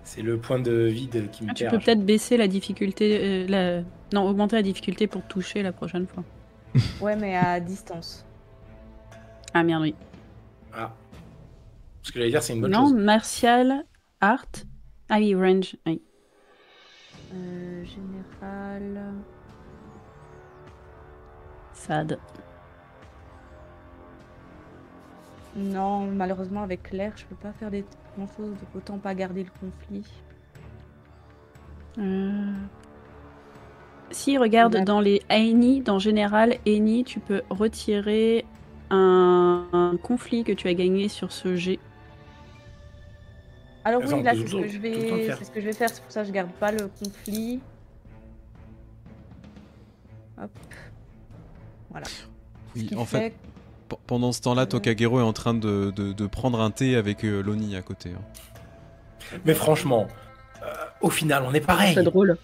[SPEAKER 4] C'est le point de vide qui me
[SPEAKER 2] Tu
[SPEAKER 4] perd.
[SPEAKER 2] peux peut-être baisser la difficulté, non, augmenter la difficulté pour toucher la prochaine fois.
[SPEAKER 3] Ouais, mais à distance.
[SPEAKER 2] Ah merde, oui.
[SPEAKER 4] Ah. Ce que j'allais dire, c'est une bonne
[SPEAKER 2] Non,
[SPEAKER 4] chose.
[SPEAKER 2] martial, art. Ah oui, range. Oui.
[SPEAKER 3] Général.
[SPEAKER 2] Sad.
[SPEAKER 3] Non, malheureusement, avec l'air, je peux pas faire grand chose. Donc autant pas garder le conflit.
[SPEAKER 2] Si, regarde,
[SPEAKER 3] D'accord.
[SPEAKER 2] dans les Aini, dans Général, Aini, tu peux retirer un conflit que tu as gagné sur ce jet.
[SPEAKER 3] Alors
[SPEAKER 4] Enfin,
[SPEAKER 3] oui,
[SPEAKER 4] on
[SPEAKER 3] là,
[SPEAKER 4] peut
[SPEAKER 3] c'est ce
[SPEAKER 4] tout
[SPEAKER 3] que
[SPEAKER 4] le
[SPEAKER 3] je
[SPEAKER 4] temps le
[SPEAKER 3] vais,
[SPEAKER 4] faire.
[SPEAKER 3] c'est ce que je vais faire. C'est pour ça que je garde pas le conflit. Hop. Voilà. Ce
[SPEAKER 1] Oui,
[SPEAKER 3] qui
[SPEAKER 1] en fait,
[SPEAKER 3] fait
[SPEAKER 1] pendant ce temps-là, Tokagero est en train de prendre un thé avec Loni à côté. Hein.
[SPEAKER 4] Mais franchement, au final, on est pareil.
[SPEAKER 2] C'est drôle.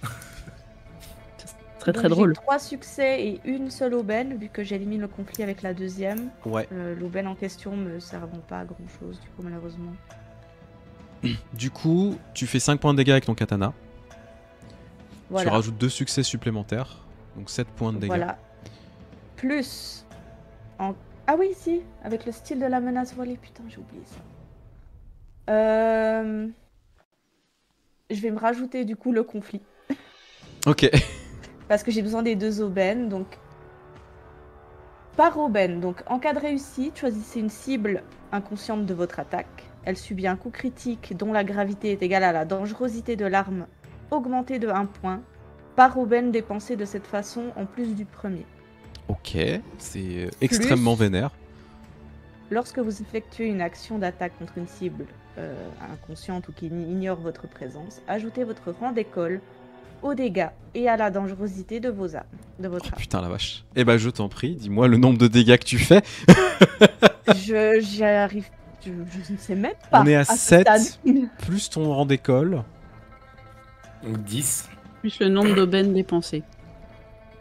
[SPEAKER 2] Très
[SPEAKER 3] donc,
[SPEAKER 2] très drôle.
[SPEAKER 3] J'ai 3 succès et une seule aubaine, vu que j'élimine le conflit avec la deuxième.
[SPEAKER 1] Ouais.
[SPEAKER 3] L'aubaine en question me servant pas à grand chose, du coup, malheureusement.
[SPEAKER 1] Du coup, tu fais 5 points de dégâts avec ton katana.
[SPEAKER 3] Voilà.
[SPEAKER 1] Tu rajoutes 2 succès supplémentaires. Donc 7 points de dégâts.
[SPEAKER 3] Voilà. Plus. Ah oui, si, avec le style de la menace voilée. Putain, j'ai oublié ça. Je vais me rajouter du coup le conflit.
[SPEAKER 1] Ok.
[SPEAKER 3] Parce que j'ai besoin des 2 aubaines. Donc, par aubaine, donc en cas de réussite, choisissez une cible inconsciente de votre attaque. Elle subit un coup critique dont la gravité est égale à la dangerosité de l'arme, augmentée de 1 point. Par aubaine dépensée de cette façon en plus du premier.
[SPEAKER 1] Ok. C'est extrêmement vénère.
[SPEAKER 3] Lorsque vous effectuez une action d'attaque contre une cible inconsciente ou qui ignore votre présence, ajoutez votre rang d'école aux dégâts et à la dangerosité de vos armes. De votre arme.
[SPEAKER 1] Putain la vache. Eh ben je t'en prie, dis-moi le nombre de dégâts que tu fais.
[SPEAKER 3] J'y arrive. Je ne sais même pas.
[SPEAKER 1] On est à
[SPEAKER 3] ce
[SPEAKER 1] 7.
[SPEAKER 3] stade.
[SPEAKER 1] Plus ton rang d'école.
[SPEAKER 4] Donc 10.
[SPEAKER 2] Plus le nombre d'aubaines dépensées.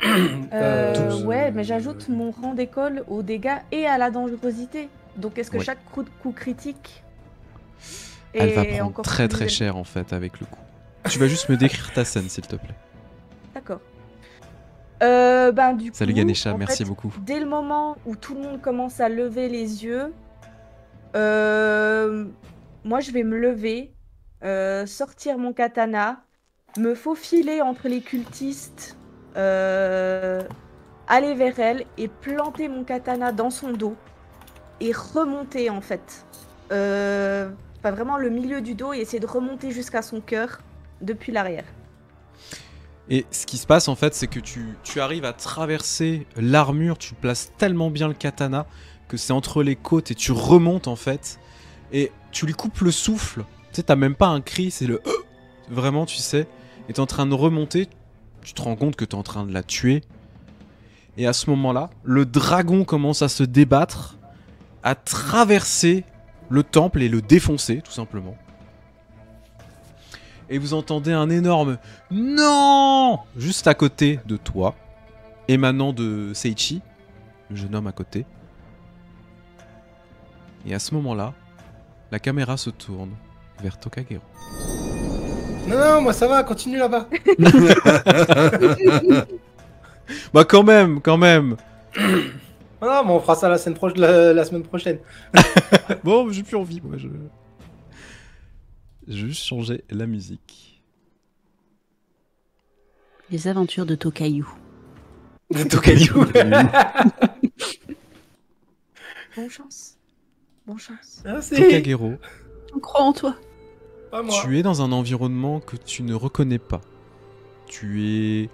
[SPEAKER 3] Ouais, mais j'ajoute mon rang d'école aux dégâts et à la dangerosité. Donc est-ce que
[SPEAKER 1] Ouais.
[SPEAKER 3] chaque coup critique
[SPEAKER 1] Elle va
[SPEAKER 3] est
[SPEAKER 1] prendre
[SPEAKER 3] encore
[SPEAKER 1] très
[SPEAKER 3] plus
[SPEAKER 1] très
[SPEAKER 3] élevé?
[SPEAKER 1] cher en fait avec le coup. Tu vas juste me décrire ta scène s'il te plaît.
[SPEAKER 3] D'accord. Du
[SPEAKER 1] Salut
[SPEAKER 3] coup,
[SPEAKER 1] Ganesha,
[SPEAKER 3] en
[SPEAKER 1] merci
[SPEAKER 3] fait,
[SPEAKER 1] beaucoup.
[SPEAKER 3] Dès le moment où tout le monde commence à lever les yeux, moi je vais me lever, sortir mon katana, me faufiler entre les cultistes, aller vers elle et planter mon katana dans son dos et remonter en fait. Enfin vraiment le milieu du dos et essayer de remonter jusqu'à son cœur depuis l'arrière.
[SPEAKER 1] Et ce qui se passe en fait, c'est que tu arrives à traverser l'armure, tu places tellement bien le katana que c'est entre les côtes et tu remontes en fait. Et tu lui coupes le souffle. Tu sais, t'as même pas un cri, c'est le vraiment, tu sais. Et t'es en train de remonter, tu te rends compte que t'es en train de la tuer. Et à ce moment-là, le dragon commence à se débattre, à traverser le temple et le défoncer, tout simplement. Et vous entendez un énorme non juste à côté de toi, émanant de Seichi, le jeune homme à côté. Et à ce moment-là, la caméra se tourne vers Tokagero.
[SPEAKER 4] Non, moi ça va, continue là-bas.
[SPEAKER 1] Bah quand même.
[SPEAKER 4] Ah, mais on fera ça la semaine prochaine.
[SPEAKER 1] Bon, j'ai plus envie, moi. Je vais juste changer la musique.
[SPEAKER 2] Les aventures de Tokayu.
[SPEAKER 4] De Tokayu.
[SPEAKER 3] Bonne chance. Bonne chance.
[SPEAKER 4] Merci.
[SPEAKER 1] tu es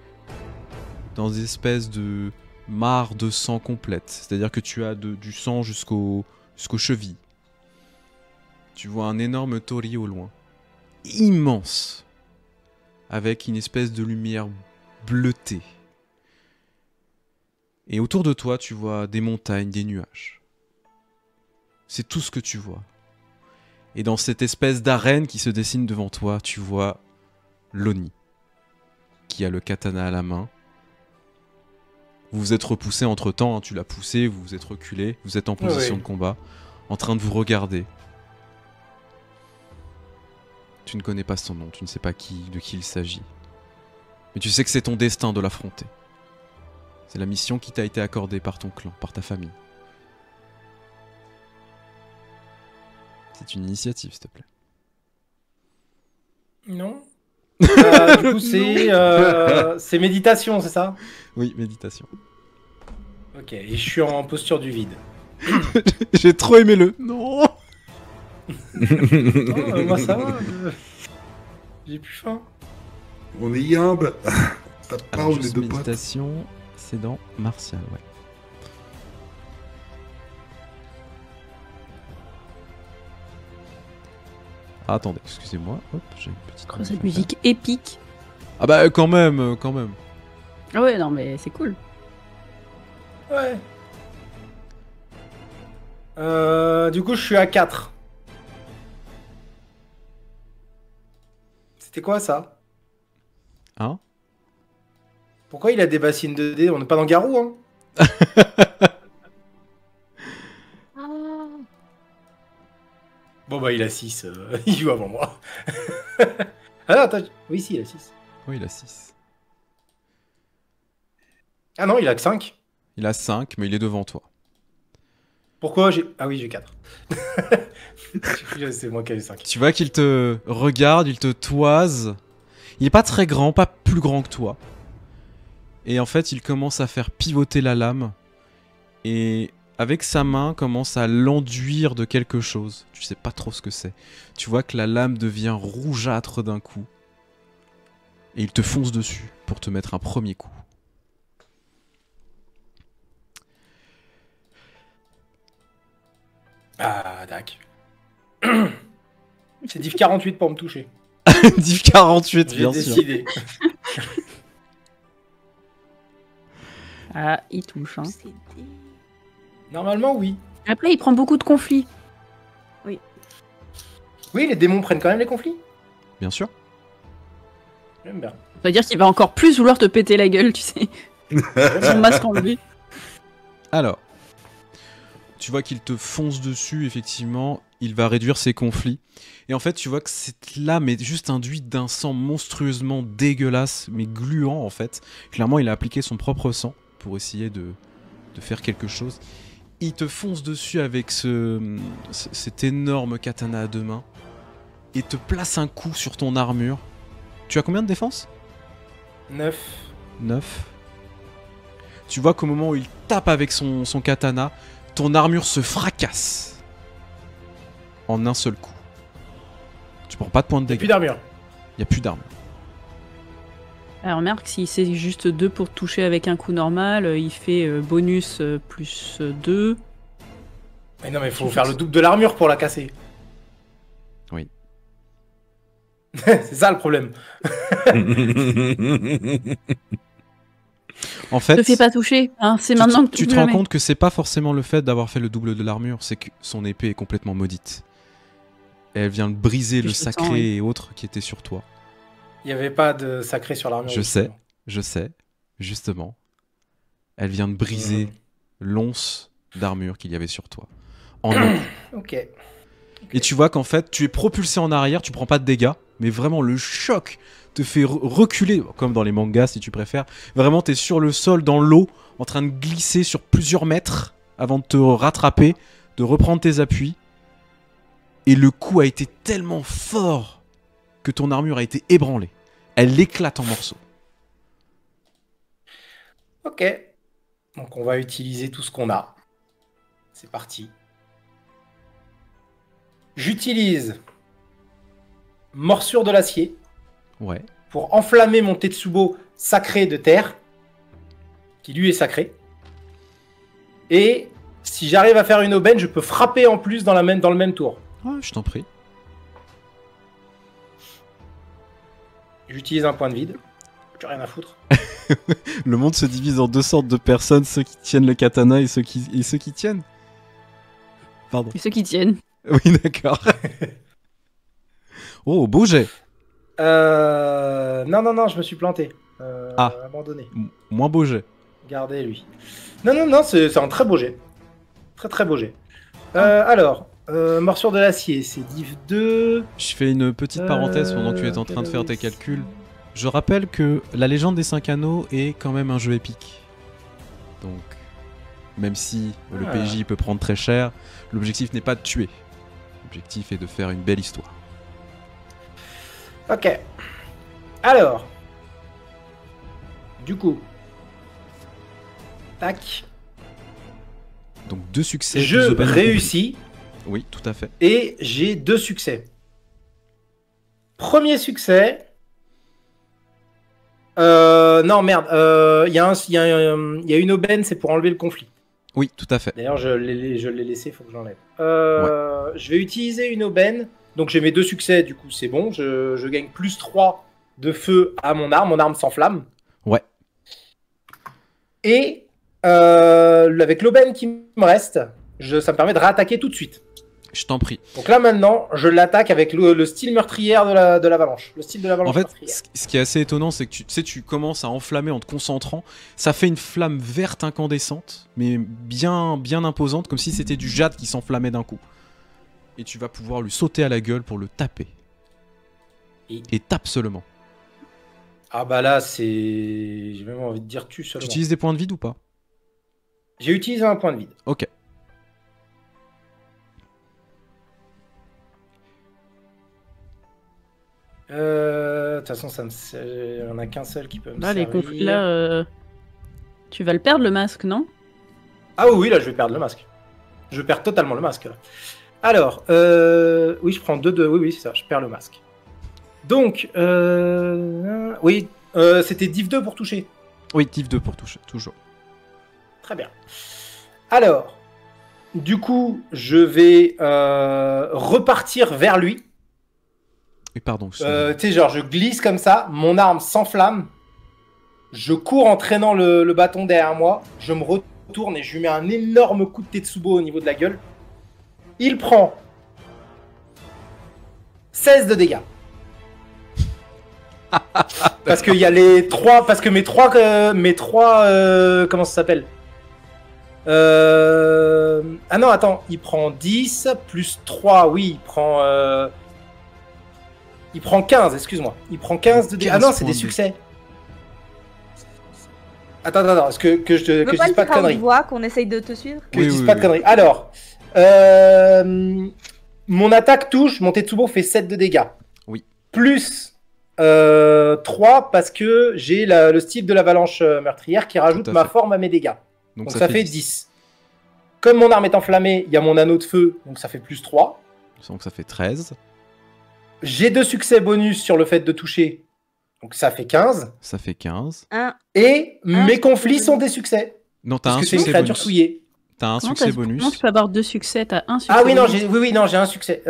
[SPEAKER 1] dans des espèces de mares de sang complète. C'est-à-dire que tu as du sang jusqu'aux chevilles. Tu vois un énorme tori au loin. Immense. Avec une espèce de lumière bleutée. Et autour de toi, tu vois des montagnes, des nuages. C'est tout ce que tu vois. Et dans cette espèce d'arène qui se dessine devant toi, tu vois Loni, qui a le katana à la main. Vous vous êtes repoussé entre-temps, hein, tu l'as poussé, vous vous êtes reculé, vous êtes en position de combat, en train de vous regarder. Tu ne connais pas son nom, tu ne sais pas de qui il s'agit. Mais tu sais que c'est ton destin de l'affronter. C'est la mission qui t'a été accordée par ton clan, par ta famille. C'est une initiative, s'il te plaît.
[SPEAKER 4] Non. Du coup, c'est méditation, c'est ça?
[SPEAKER 1] Oui, méditation.
[SPEAKER 4] Ok, et je suis en posture du vide.
[SPEAKER 1] J'ai trop aimé le... Non.
[SPEAKER 4] Non, moi ça va. J'ai plus faim.
[SPEAKER 5] On est yimbe. T'as pas,
[SPEAKER 1] Alors,
[SPEAKER 5] on est
[SPEAKER 1] juste
[SPEAKER 5] deux potes.
[SPEAKER 1] méditation, c'est dans Martial, ouais. Ah, attendez, excusez-moi. Hop, j'ai une petite...
[SPEAKER 2] Oh, cette musique épique.
[SPEAKER 1] Ah bah quand même, quand même.
[SPEAKER 2] Ah ouais, non, mais c'est cool.
[SPEAKER 4] Ouais. Du coup, je suis à 4. C'était quoi ça?
[SPEAKER 1] Hein?
[SPEAKER 4] Pourquoi il a des bassines de dés? On n'est pas dans Garou, hein? Bon bah il a 6, il joue avant moi. Ah non, attends, oui si, il a 6.
[SPEAKER 1] Oui, il a 6.
[SPEAKER 4] Ah non, il a que 5.
[SPEAKER 1] Il a 5, mais il est devant toi.
[SPEAKER 4] Pourquoi j'ai... Ah oui, j'ai 4. C'est moi qui ai 5.
[SPEAKER 1] Tu vois qu'il te regarde, il te toise. Il est pas très grand, pas plus grand que toi. Et en fait, il commence à faire pivoter la lame. Et avec sa main, commence à l'enduire de quelque chose. Tu sais pas trop ce que c'est. Tu vois que la lame devient rougeâtre d'un coup. Et il te fonce dessus pour te mettre un premier coup.
[SPEAKER 4] Ah, dac. C'est div 48 pour me toucher.
[SPEAKER 1] Div 48,
[SPEAKER 4] J'ai
[SPEAKER 1] bien sûr.
[SPEAKER 4] décidé.
[SPEAKER 2] Ah, il touche. Hein.
[SPEAKER 4] Normalement, oui.
[SPEAKER 2] Après, il prend beaucoup de conflits.
[SPEAKER 4] Oui, les démons prennent quand même les conflits.
[SPEAKER 1] Bien sûr.
[SPEAKER 4] J'aime bien.
[SPEAKER 2] Ça veut dire qu'il va encore plus vouloir te péter la gueule, tu sais. Son masque en lui.
[SPEAKER 1] Alors, tu vois qu'il te fonce dessus, effectivement, il va réduire ses conflits. Et en fait, tu vois que cette lame est juste induite d'un sang monstrueusement dégueulasse, mais gluant en fait. Clairement, il a appliqué son propre sang pour essayer de faire quelque chose. Il te fonce dessus avec cet énorme katana à deux mains et te place un coup sur ton armure. Tu as combien de défense ?
[SPEAKER 4] 9.
[SPEAKER 1] 9. Tu vois qu'au moment où il tape avec son katana, ton armure se fracasse en un seul coup. Tu prends pas de points de dégâts.
[SPEAKER 4] Plus d'armure.
[SPEAKER 1] Il n'y a plus d'armure.
[SPEAKER 2] Alors, remarque, si c'est juste 2 pour toucher avec un coup normal, il fait bonus plus 2.
[SPEAKER 4] Mais non, mais faut faire le double de l'armure pour la casser.
[SPEAKER 1] Oui.
[SPEAKER 4] C'est ça le problème.
[SPEAKER 1] En fait,
[SPEAKER 2] Te fais pas toucher, hein, c'est
[SPEAKER 1] tu,
[SPEAKER 2] maintenant que
[SPEAKER 1] tu te rends compte que c'est pas forcément le fait d'avoir fait le double de l'armure, c'est que son épée est complètement maudite. Et elle vient briser le
[SPEAKER 2] Je sens,
[SPEAKER 1] sacré
[SPEAKER 2] oui.
[SPEAKER 1] et autres qui étaient sur toi.
[SPEAKER 4] Il n'y avait pas de sacré sur l'armure.
[SPEAKER 1] Je sais, justement. Elle vient de briser l'once d'armure qu'il y avait sur toi. En un coup.
[SPEAKER 4] Ok.
[SPEAKER 1] Et tu vois qu'en fait, tu es propulsé en arrière, tu prends pas de dégâts, mais vraiment le choc te fait reculer, comme dans les mangas si tu préfères. Vraiment, t'es sur le sol, dans l'eau, en train de glisser sur plusieurs mètres avant de te rattraper, de reprendre tes appuis. Et le coup a été tellement fort que ton armure a été ébranlée. Elle éclate en morceaux.
[SPEAKER 4] Ok. Donc on va utiliser tout ce qu'on a. C'est parti. J'utilise morsure de l'acier.
[SPEAKER 1] Ouais.
[SPEAKER 4] pour enflammer mon Tetsubo sacré de terre, qui lui est sacré. Et si j'arrive à faire une aubaine, je peux frapper en plus dans le même tour.
[SPEAKER 1] Ouais, je t'en prie.
[SPEAKER 4] J'utilise un point de vide. J'ai rien à foutre.
[SPEAKER 1] Le monde se divise en deux sortes de personnes, ceux qui tiennent le katana et ceux qui tiennent. Pardon.
[SPEAKER 2] Et ceux qui tiennent.
[SPEAKER 1] Oui, d'accord. Oh, beau jet.
[SPEAKER 4] Non, je me suis planté. Abandonné.
[SPEAKER 1] Moins beau jet.
[SPEAKER 4] Gardez lui. Non, c'est un très beau jet. Très beau jet. Alors, morsure de l'acier, c'est div 2.
[SPEAKER 1] Je fais une petite parenthèse pendant que tu es en train de faire tes calculs. Je rappelle que La Légende des 5 Anneaux est quand même un jeu épique. Donc, même si le PJ peut prendre très cher, l'objectif n'est pas de tuer. L'objectif est de faire une belle histoire.
[SPEAKER 4] Ok. Alors. Du coup. Tac.
[SPEAKER 1] Donc 2 succès.
[SPEAKER 4] Je
[SPEAKER 1] 12 aubaines
[SPEAKER 4] réussis.
[SPEAKER 1] accomplies. Oui, tout à fait.
[SPEAKER 4] Et j'ai 2 succès. Premier succès. Non, merde. Il y a une aubaine, c'est pour enlever le conflit.
[SPEAKER 1] Oui, tout à fait.
[SPEAKER 4] D'ailleurs, je l'ai laissé, il faut que j'enlève. Je vais utiliser une aubaine. Donc j'ai mes 2 succès, du coup c'est bon. Je gagne plus 3 de feu à mon arme s'enflamme.
[SPEAKER 1] Ouais.
[SPEAKER 4] Et avec l'aubaine qui me reste, ça me permet de réattaquer tout de suite.
[SPEAKER 1] Je t'en prie.
[SPEAKER 4] Donc là maintenant, je l'attaque avec le style meurtrière de l'avalanche. Le style de l'avalanche
[SPEAKER 1] En fait,
[SPEAKER 4] meurtrière.
[SPEAKER 1] ce qui est assez étonnant, c'est que tu commences à enflammer en te concentrant. Ça fait une flamme verte incandescente, mais bien imposante, comme si c'était du jade qui s'enflammait d'un coup. Et tu vas pouvoir lui sauter à la gueule pour le taper. Et tape seulement.
[SPEAKER 4] Ah bah là, j'ai même envie de dire tue
[SPEAKER 1] Tu
[SPEAKER 4] seulement.
[SPEAKER 1] utilises des points de vide ou pas?
[SPEAKER 4] J'ai utilisé un point de vide.
[SPEAKER 1] Ok.
[SPEAKER 4] De toute façon, il n'y en a qu'un seul qui peut me
[SPEAKER 2] Là,
[SPEAKER 4] servir.
[SPEAKER 2] Tu vas le perdre le masque, non?
[SPEAKER 4] Ah oui, là, je vais perdre le masque. Je perds totalement le masque. Là. Alors, oui, je prends 2 de... Oui, c'est ça, je perds le masque. Donc, oui, c'était div 2 pour toucher.
[SPEAKER 1] Oui, div 2 pour toucher, toujours.
[SPEAKER 4] Très bien. Alors, du coup, je vais repartir vers lui.
[SPEAKER 1] Et pardon.
[SPEAKER 4] Tu sais, genre, je glisse comme ça, mon arme s'enflamme. Je cours en traînant le bâton derrière moi. Je me retourne et je lui mets un énorme coup de Tetsubo au niveau de la gueule. Il prend 16 de dégâts. Parce qu'il y a les 3... Parce que mes trois comment ça s'appelle Ah non, attends. Il prend 10 plus 3. Oui, il prend 15, excuse-moi. Il prend 15 de dégâts. Ah non, c'est des succès. Attends, est-ce que je dise pas de conneries.
[SPEAKER 3] Voix qu'on essaye de te suivre.
[SPEAKER 4] Que je dise pas de conneries. Alors, mon attaque touche, mon Tetsubo fait 7 de dégâts.
[SPEAKER 1] Oui.
[SPEAKER 4] Plus 3 parce que j'ai le style de l'avalanche meurtrière qui rajoute ma forme à mes dégâts. Donc ça fait 10. Comme mon arme est enflammée, il y a mon anneau de feu, donc ça fait plus 3.
[SPEAKER 1] Donc ça fait 13.
[SPEAKER 4] J'ai 2 succès bonus sur le fait de toucher, donc ça fait 15.
[SPEAKER 1] Ça fait 15.
[SPEAKER 4] Et mes conflits sont des succès.
[SPEAKER 1] Non, t'as un
[SPEAKER 4] parce que c'est une
[SPEAKER 1] succès
[SPEAKER 4] créature
[SPEAKER 1] bonus.
[SPEAKER 4] souillée.
[SPEAKER 1] T'as un succès bonus.
[SPEAKER 2] Comment tu peux avoir 2 succès? T'as un succès
[SPEAKER 4] Ah oui, non,
[SPEAKER 2] bonus.
[SPEAKER 4] j'ai un succès.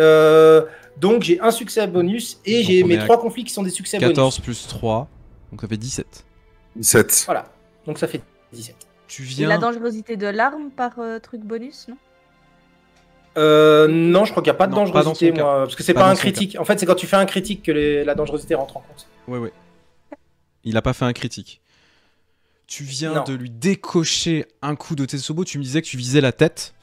[SPEAKER 4] Donc j'ai un succès bonus et
[SPEAKER 1] Donc
[SPEAKER 4] j'ai
[SPEAKER 1] on
[SPEAKER 4] mes
[SPEAKER 1] est à
[SPEAKER 4] 3 conflits qui sont des succès
[SPEAKER 1] 14
[SPEAKER 4] bonus.
[SPEAKER 1] plus 3, donc ça fait 17.
[SPEAKER 5] 17.
[SPEAKER 4] Voilà, donc ça fait 17.
[SPEAKER 1] Tu
[SPEAKER 3] Et
[SPEAKER 1] viens...
[SPEAKER 3] la dangerosité de l'arme par truc bonus, non?
[SPEAKER 4] Non, je crois qu'il n'y a pas de
[SPEAKER 1] Non, pas dans
[SPEAKER 4] dangerosité,
[SPEAKER 1] son cas.
[SPEAKER 4] moi, parce que c'est
[SPEAKER 1] Pas
[SPEAKER 4] pas
[SPEAKER 1] dans
[SPEAKER 4] un
[SPEAKER 1] son
[SPEAKER 4] critique. En fait, c'est quand tu fais un critique que la dangerosité rentre en compte.
[SPEAKER 1] Ouais. Il a pas fait un critique. Tu viens
[SPEAKER 4] Non.
[SPEAKER 1] de lui décocher un coup de Tetsubo, tu me disais que tu visais la tête.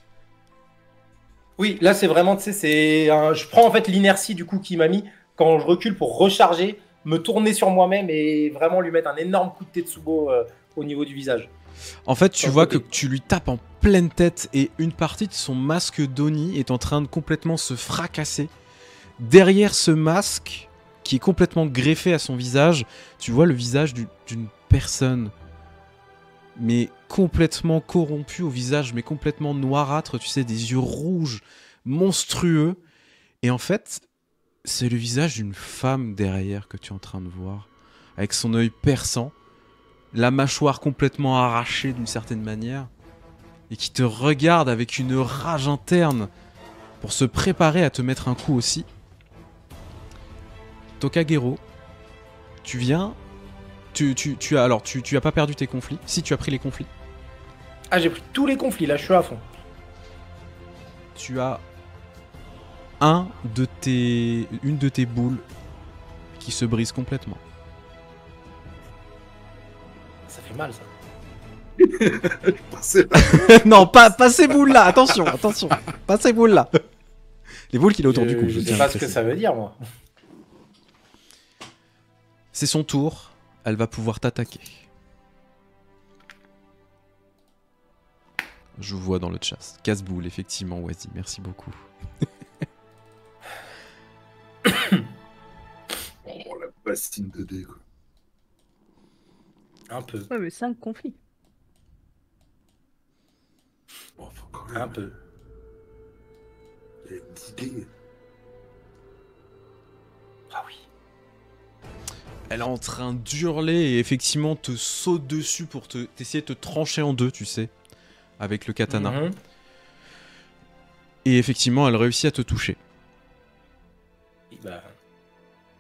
[SPEAKER 4] Oui, là c'est vraiment, tu sais, je prends en fait l'inertie du coup qu'il m'a mis quand je recule pour recharger, me tourner sur moi-même et vraiment lui mettre un énorme coup de Tetsubo au niveau du visage.
[SPEAKER 1] En fait, tu
[SPEAKER 4] Sur le
[SPEAKER 1] vois
[SPEAKER 4] côté.
[SPEAKER 1] que tu lui tapes en pleine tête et une partie de son masque d'Oni est en train de complètement se fracasser. Derrière ce masque, qui est complètement greffé à son visage, tu vois le visage d'une personne, mais complètement corrompue au visage, mais complètement noirâtre, tu sais, des yeux rouges, monstrueux. Et en fait, c'est le visage d'une femme derrière que tu es en train de voir. avec son œil perçant, la mâchoire complètement arrachée d'une certaine manière, et qui te regarde avec une rage interne pour se préparer à te mettre un coup aussi. Tokagero, tu viens... Tu as pas perdu tes conflits. Si, tu as pris les conflits.
[SPEAKER 4] Ah, j'ai pris tous les conflits, là, je suis à fond.
[SPEAKER 1] Tu as une de tes boules qui se brise complètement.
[SPEAKER 4] Ça fait mal, ça.
[SPEAKER 1] Non, pas ces boules-là, attention. Pas ces boules-là. Les boules qu'il a autour du cou.
[SPEAKER 4] Je sais pas ce que ça veut dire, moi.
[SPEAKER 1] C'est son tour. Elle va pouvoir t'attaquer. Je vous vois dans le chat. Casse-boule, effectivement, Wazi. Merci beaucoup.
[SPEAKER 5] Oh, la bassine de dés, quoi.
[SPEAKER 4] Un peu.
[SPEAKER 3] Ouais, mais 5 conflits.
[SPEAKER 5] Bon, faut quand même.
[SPEAKER 4] Un peu.
[SPEAKER 5] Il y a 10 dés.
[SPEAKER 4] Ah oui.
[SPEAKER 1] Elle est en train d'hurler et effectivement te saute dessus pour t'essayer de te trancher en deux, tu sais, avec le katana.
[SPEAKER 4] Mhm.
[SPEAKER 1] Et effectivement, elle réussit à te toucher.
[SPEAKER 4] Et bah,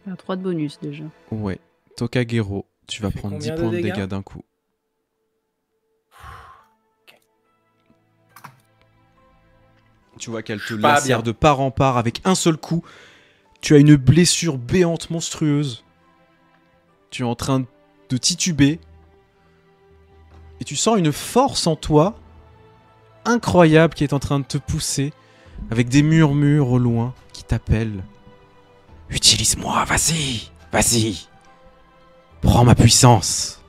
[SPEAKER 2] Il y a 3 de bonus déjà.
[SPEAKER 1] Ouais. Tokagero, tu vas
[SPEAKER 4] fait
[SPEAKER 1] prendre 10
[SPEAKER 4] combien de
[SPEAKER 1] points de
[SPEAKER 4] dégâts
[SPEAKER 1] dégâts d'un coup.
[SPEAKER 4] Ok.
[SPEAKER 1] Tu vois qu'elle te
[SPEAKER 4] Pas
[SPEAKER 1] lacère
[SPEAKER 4] bien.
[SPEAKER 1] de part en part avec un seul coup. Tu as une blessure béante monstrueuse. Tu es en train de tituber. Et tu sens une force en toi incroyable qui est en train de te pousser avec des murmures au loin qui t'appellent. Utilise-moi, vas-y, vas-y. Prends ma puissance.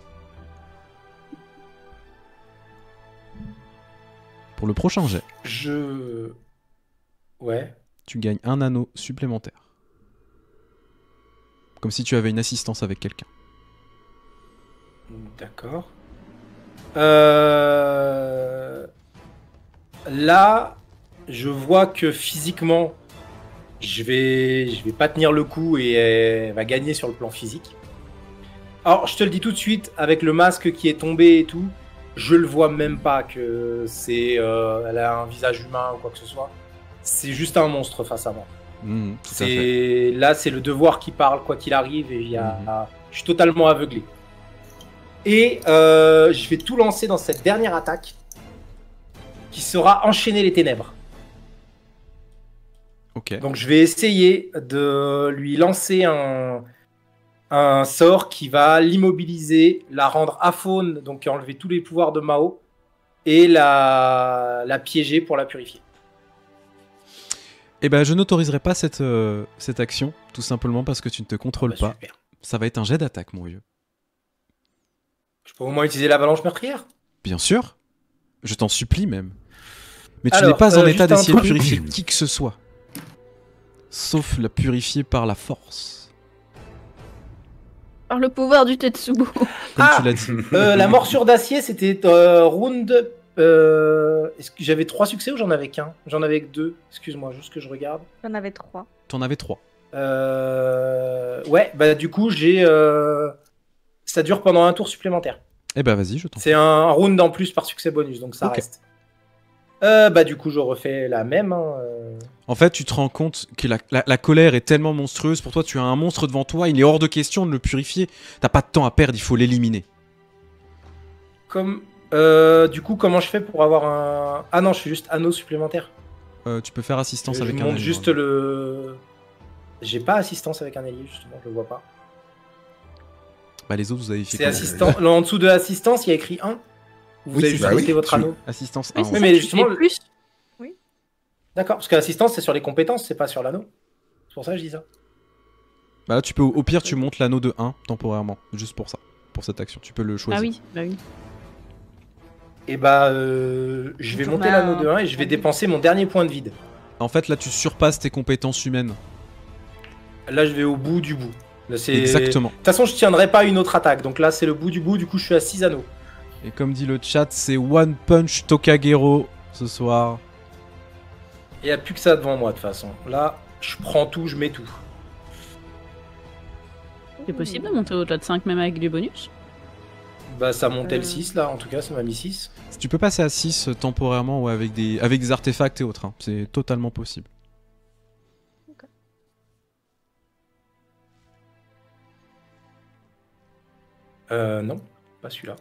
[SPEAKER 1] Pour le prochain jet,
[SPEAKER 4] Ouais.
[SPEAKER 1] tu gagnes un anneau supplémentaire. Comme si tu avais une assistance avec quelqu'un.
[SPEAKER 4] D'accord. Là, je vois que physiquement, je vais pas tenir le coup et elle va gagner sur le plan physique. Alors, je te le dis tout de suite, avec le masque qui est tombé et tout, je le vois même pas que elle a un visage humain ou quoi que ce soit. C'est juste un monstre face à moi.
[SPEAKER 1] Tout à fait.
[SPEAKER 4] Là, c'est le devoir qui parle, quoi qu'il arrive, et je suis totalement aveuglé. Et je vais tout lancer dans cette dernière attaque, qui sera enchaîner les ténèbres.
[SPEAKER 1] Ok.
[SPEAKER 4] Donc je vais essayer de lui lancer un sort qui va l'immobiliser, la rendre aphone, donc enlever tous les pouvoirs de Mao, et la piéger pour la purifier.
[SPEAKER 1] Eh ben, je n'autoriserai pas cette action, tout simplement parce que tu ne te contrôles
[SPEAKER 4] Bah,
[SPEAKER 1] pas.
[SPEAKER 4] super.
[SPEAKER 1] Ça va être un jet d'attaque, mon vieux.
[SPEAKER 4] Je peux au moins utiliser l'avalanche meurtrière.
[SPEAKER 1] Bien sûr. Je t'en supplie même. Mais tu
[SPEAKER 4] Alors,
[SPEAKER 1] n'es pas en état
[SPEAKER 4] juste un
[SPEAKER 1] d'essayer de
[SPEAKER 4] truc.
[SPEAKER 1] purifier qui que ce soit. Sauf la purifier par la force.
[SPEAKER 2] Par le pouvoir du Tetsubo.
[SPEAKER 1] Comme
[SPEAKER 4] Ah
[SPEAKER 1] tu l'as dit.
[SPEAKER 4] La morsure d'acier, c'était round. Est-ce que j'avais 3 succès ou j'en avais qu'un? J'en avais que 2. Excuse-moi, juste que je regarde.
[SPEAKER 3] J'en avais 3.
[SPEAKER 1] T'en avais 3.
[SPEAKER 4] Ouais, bah du coup, ça dure pendant un tour supplémentaire.
[SPEAKER 1] Eh ben, vas-y, je t'en prie.
[SPEAKER 4] C'est un round en plus par succès bonus, donc ça
[SPEAKER 1] Ok.
[SPEAKER 4] reste. Bah du coup, je refais la même.
[SPEAKER 1] En fait, tu te rends compte que la colère est tellement monstrueuse. Pour toi, tu as un monstre devant toi. Il est hors de question de le purifier. T'as pas de temps à perdre, il faut l'éliminer.
[SPEAKER 4] Du coup, comment je fais pour avoir un... Ah non, je fais juste anneau supplémentaire.
[SPEAKER 1] Tu peux faire assistance
[SPEAKER 4] Je
[SPEAKER 1] avec un
[SPEAKER 4] monte
[SPEAKER 1] allié,
[SPEAKER 4] juste
[SPEAKER 1] ouais.
[SPEAKER 4] le... J'ai pas assistance avec un allié, justement, je le vois pas.
[SPEAKER 1] Bah, les autres, vous avez fait
[SPEAKER 4] C'est
[SPEAKER 1] comment
[SPEAKER 4] assistant. Là, en dessous de assistance, il y a écrit 1. Vous
[SPEAKER 1] Oui,
[SPEAKER 4] avez
[SPEAKER 1] c'est
[SPEAKER 4] juste
[SPEAKER 5] ça,
[SPEAKER 4] ajouté
[SPEAKER 5] oui.
[SPEAKER 4] votre anneau.
[SPEAKER 1] Assistance
[SPEAKER 2] Oui,
[SPEAKER 1] 1.
[SPEAKER 2] c'est
[SPEAKER 1] ouais.
[SPEAKER 4] mais
[SPEAKER 2] ça, tu
[SPEAKER 4] justement,
[SPEAKER 2] fais plus.
[SPEAKER 4] D'accord, parce que l'assistance, c'est sur les compétences, c'est pas sur l'anneau. C'est pour ça que je dis ça.
[SPEAKER 1] Bah là, tu peux, au pire, tu montes l'anneau de 1 temporairement. Juste pour ça. Pour cette action. Tu peux le choisir.
[SPEAKER 2] Ah oui, bah oui.
[SPEAKER 4] Et bah, je vais
[SPEAKER 3] On
[SPEAKER 4] monter
[SPEAKER 3] a
[SPEAKER 4] l'anneau de
[SPEAKER 3] un
[SPEAKER 4] 1 et je vais
[SPEAKER 3] point de
[SPEAKER 4] dépenser mon dernier point de vide.
[SPEAKER 1] En fait, là, tu surpasses tes compétences humaines.
[SPEAKER 4] Là, je vais au bout du bout. Là, c'est...
[SPEAKER 1] Exactement.
[SPEAKER 4] De toute façon, je tiendrai pas une autre attaque. Donc là, c'est le bout du bout. Du coup, je suis à 6 anneaux.
[SPEAKER 1] Et comme dit le chat, c'est One Punch Tokagero ce soir.
[SPEAKER 4] Il n'y a plus que ça devant moi, de toute façon. Là, je prends tout, je mets tout.
[SPEAKER 2] C'est possible de monter au-delà de 5 même avec du bonus?
[SPEAKER 4] Bah ça montait le 6 là, en tout cas ça m'a mis 6.
[SPEAKER 1] Tu peux passer à 6 temporairement ou avec des artefacts et autres. Hein. C'est totalement possible.
[SPEAKER 4] Non, pas celui-là.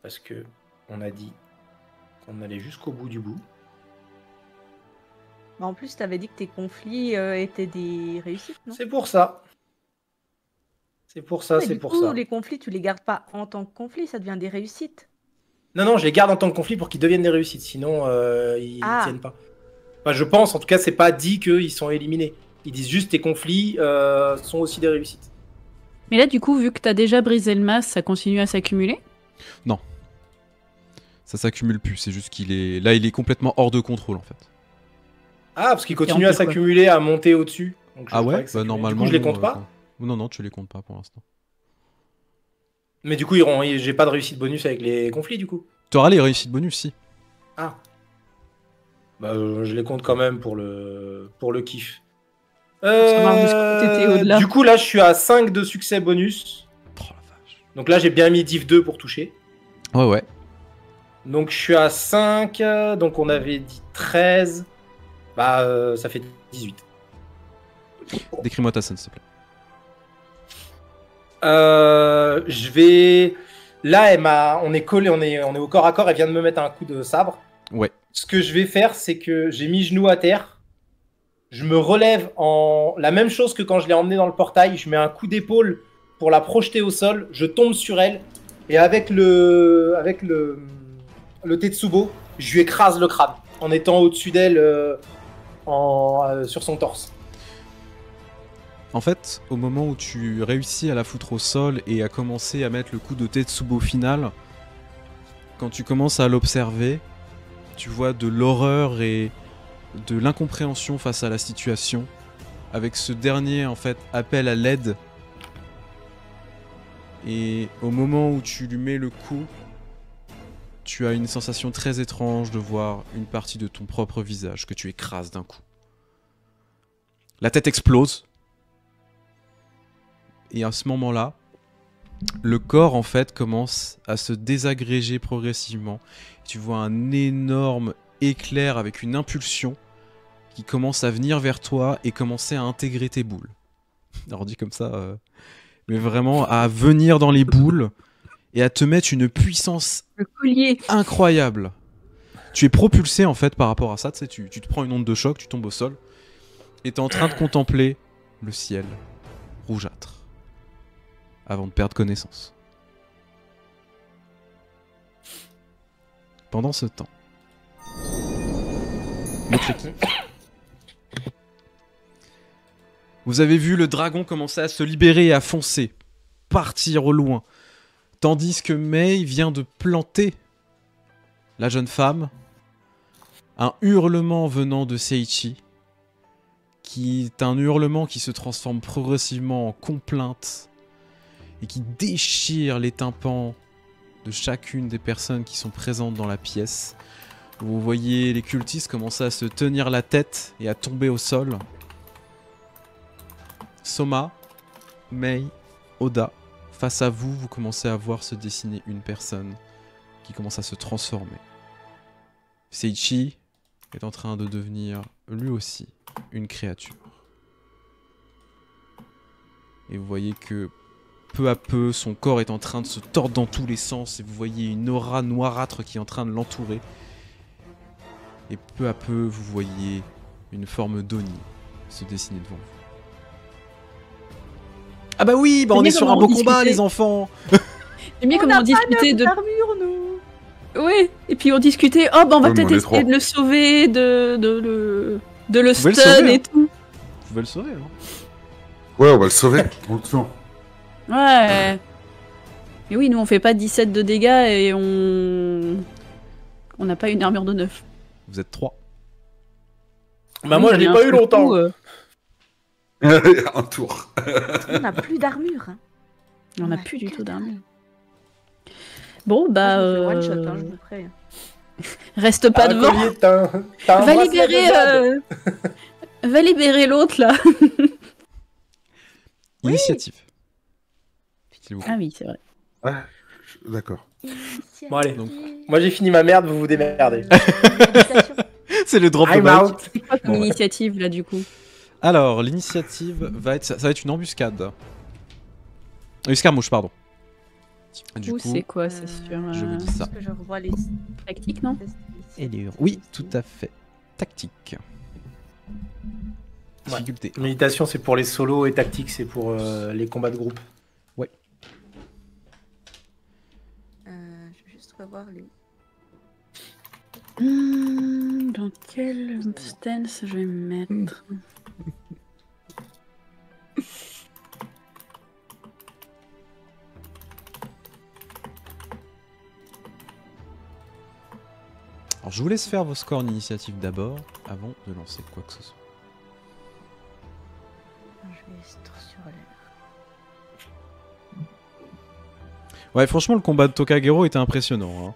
[SPEAKER 4] Parce que on a dit qu'on allait jusqu'au bout du bout.
[SPEAKER 3] Bah, en plus, t'avais dit que tes conflits étaient des réussites, non?
[SPEAKER 4] C'est pour ça. C'est pour ça,
[SPEAKER 3] Mais
[SPEAKER 4] c'est
[SPEAKER 3] du
[SPEAKER 4] pour
[SPEAKER 3] coup,
[SPEAKER 4] ça.
[SPEAKER 3] les conflits, tu les gardes pas en tant que conflit, ça devient des réussites.
[SPEAKER 4] Non, non, je les garde en tant que conflit pour qu'ils deviennent des réussites, sinon ils
[SPEAKER 3] Ah.
[SPEAKER 4] tiennent pas. Enfin, je pense, en tout cas, c'est pas dit qu'ils sont éliminés. Ils disent juste tes conflits sont aussi des réussites.
[SPEAKER 2] Mais là, du coup, vu que t'as déjà brisé le masque, ça continue à s'accumuler?
[SPEAKER 1] Ça s'accumule plus. C'est juste qu'il est. Là, il est complètement hors de contrôle en fait.
[SPEAKER 4] Ah, parce qu'ils continuent
[SPEAKER 2] en
[SPEAKER 4] à
[SPEAKER 2] plus, quoi.
[SPEAKER 4] s'accumuler, à monter au-dessus. Donc, je
[SPEAKER 1] Ah
[SPEAKER 4] croyais
[SPEAKER 1] ouais,
[SPEAKER 4] que ça
[SPEAKER 1] bah,
[SPEAKER 4] cumulait.
[SPEAKER 1] normalement.
[SPEAKER 4] Du coup, je les compte pas.
[SPEAKER 1] Non, tu les comptes pas pour l'instant.
[SPEAKER 4] Mais du coup, j'ai pas de réussite bonus avec les conflits, du coup.
[SPEAKER 1] T'auras les réussites bonus, si.
[SPEAKER 4] Ah. Bah, je les compte quand même pour le kiff.
[SPEAKER 2] savoir jusqu'où t'étais au-delà.
[SPEAKER 4] Du coup, là, je suis à 5 de succès bonus.
[SPEAKER 1] Oh la vache.
[SPEAKER 4] Donc là, j'ai bien mis div 2 pour toucher.
[SPEAKER 1] Ouais.
[SPEAKER 4] Donc je suis à 5. Donc on avait dit 13. Bah, ça fait 18.
[SPEAKER 1] Décris-moi ta scène, s'il te plaît.
[SPEAKER 4] Je vais. Là, on est collé, on est au corps à corps. Elle vient de me mettre un coup de sabre.
[SPEAKER 1] Ouais.
[SPEAKER 4] Ce que je vais faire, c'est que j'ai mis genou à terre. Je me relève en la même chose que quand je l'ai emmenée dans le portail. Je mets un coup d'épaule pour la projeter au sol. Je tombe sur elle et avec le Tetsubo, je lui écrase le crâne en étant au-dessus d'elle sur son torse.
[SPEAKER 1] En fait, au moment où tu réussis à la foutre au sol et à commencer à mettre le coup de Tetsubo final, quand tu commences à l'observer, tu vois de l'horreur et de l'incompréhension face à la situation, avec ce dernier en fait appel à l'aide. Et au moment où tu lui mets le coup, tu as une sensation très étrange de voir une partie de ton propre visage que tu écrases d'un coup. La tête explose. Et à ce moment-là, le corps en fait commence à se désagréger progressivement. Tu vois un énorme éclair avec une impulsion qui commence à venir vers toi et commencer à intégrer tes boules. Alors dit comme ça, mais vraiment à venir dans les boules et à te mettre une puissance
[SPEAKER 2] Le collier.
[SPEAKER 1] incroyable. Tu es propulsé en fait par rapport à ça, tu sais, tu te prends une onde de choc, tu tombes au sol et t'es en train de contempler le ciel rougeâtre avant de perdre connaissance. Pendant ce temps, notre équipe. Vous avez vu le dragon commencer à se libérer et à foncer, partir au loin, tandis que Mei vient de planter la jeune femme. Un hurlement venant de Seiichi, qui est un hurlement qui se transforme progressivement en complainte et qui déchire les tympans de chacune des personnes qui sont présentes dans la pièce. Vous voyez les cultistes commencer à se tenir la tête et à tomber au sol. Soma, Mei, Oda, face à vous, vous commencez à voir se dessiner une personne qui commence à se transformer. Seiichi est en train de devenir lui aussi une créature. Et vous voyez que peu à peu, son corps est en train de se tordre dans tous les sens et vous voyez une aura noirâtre qui est en train de l'entourer. Et peu à peu, vous voyez une forme d'Oni se dessiner devant vous. Ah bah oui, bah on est sur un beau combat les enfants.
[SPEAKER 2] J'aime bien comment on discutait de...
[SPEAKER 3] armure, nous.
[SPEAKER 2] Ouais, et puis on discutait, oh bah on va
[SPEAKER 5] Ouais,
[SPEAKER 2] peut-être
[SPEAKER 5] mais on est
[SPEAKER 2] essayer
[SPEAKER 5] trois.
[SPEAKER 2] de le sauver, de le
[SPEAKER 1] pouvez le
[SPEAKER 2] stun
[SPEAKER 1] sauver,
[SPEAKER 2] et
[SPEAKER 1] hein.
[SPEAKER 2] tout.
[SPEAKER 1] Vous pouvez le sauver, hein.
[SPEAKER 5] Ouais, on va le sauver. On le tue.
[SPEAKER 2] Ouais. Mais oui, nous on fait pas 17 de dégâts et on n'a pas une armure de 9.
[SPEAKER 1] Vous êtes 3.
[SPEAKER 4] Bah, moi, je l'ai pas eu longtemps.
[SPEAKER 5] Un tour.
[SPEAKER 3] On n'a plus d'armure. Hein.
[SPEAKER 2] On n'a
[SPEAKER 3] Ouais.
[SPEAKER 2] plus du tout d'armure. Bon, bah.
[SPEAKER 3] Moi, je fais one shot, hein, je vous préviens.
[SPEAKER 2] Reste pas
[SPEAKER 4] Ah,
[SPEAKER 2] devant.
[SPEAKER 4] collier, t'as un
[SPEAKER 2] Va
[SPEAKER 4] bracelet
[SPEAKER 2] libérer,
[SPEAKER 4] de Vlad.
[SPEAKER 2] va libérer l'autre là.
[SPEAKER 1] Initiative. s'il vous plaît.
[SPEAKER 2] Ah oui, c'est vrai.
[SPEAKER 5] Ouais, d'accord.
[SPEAKER 4] Bon, allez.
[SPEAKER 1] Donc-
[SPEAKER 4] Moi, j'ai fini ma merde, vous vous démerdez.
[SPEAKER 1] C'est le drop de
[SPEAKER 4] I'm
[SPEAKER 1] mic.
[SPEAKER 4] out.
[SPEAKER 2] C'est quoi ton initiative là du coup?
[SPEAKER 1] Alors, l'initiative va être... Ça va être une embuscade. Escarmouche, pardon. Du
[SPEAKER 2] Ou
[SPEAKER 1] coup,
[SPEAKER 2] c'est quoi? C'est sur
[SPEAKER 1] je vous dis ça.
[SPEAKER 3] Est-ce que je revois les
[SPEAKER 2] tactique, non?
[SPEAKER 1] Oui, tout à fait. Tactique.
[SPEAKER 4] Ouais.
[SPEAKER 1] Difficulté.
[SPEAKER 4] Méditation, c'est pour les solos et tactique, c'est pour les combats de groupe.
[SPEAKER 3] Je vais juste revoir les.
[SPEAKER 2] Dans quel stance je vais me mettre?
[SPEAKER 1] Alors, je vous laisse faire vos scores d'initiative d'abord, avant de lancer quoi que ce soit.
[SPEAKER 3] Je vais être sur l'air.
[SPEAKER 1] Ouais, franchement, le combat de Tokagero était impressionnant. Hein.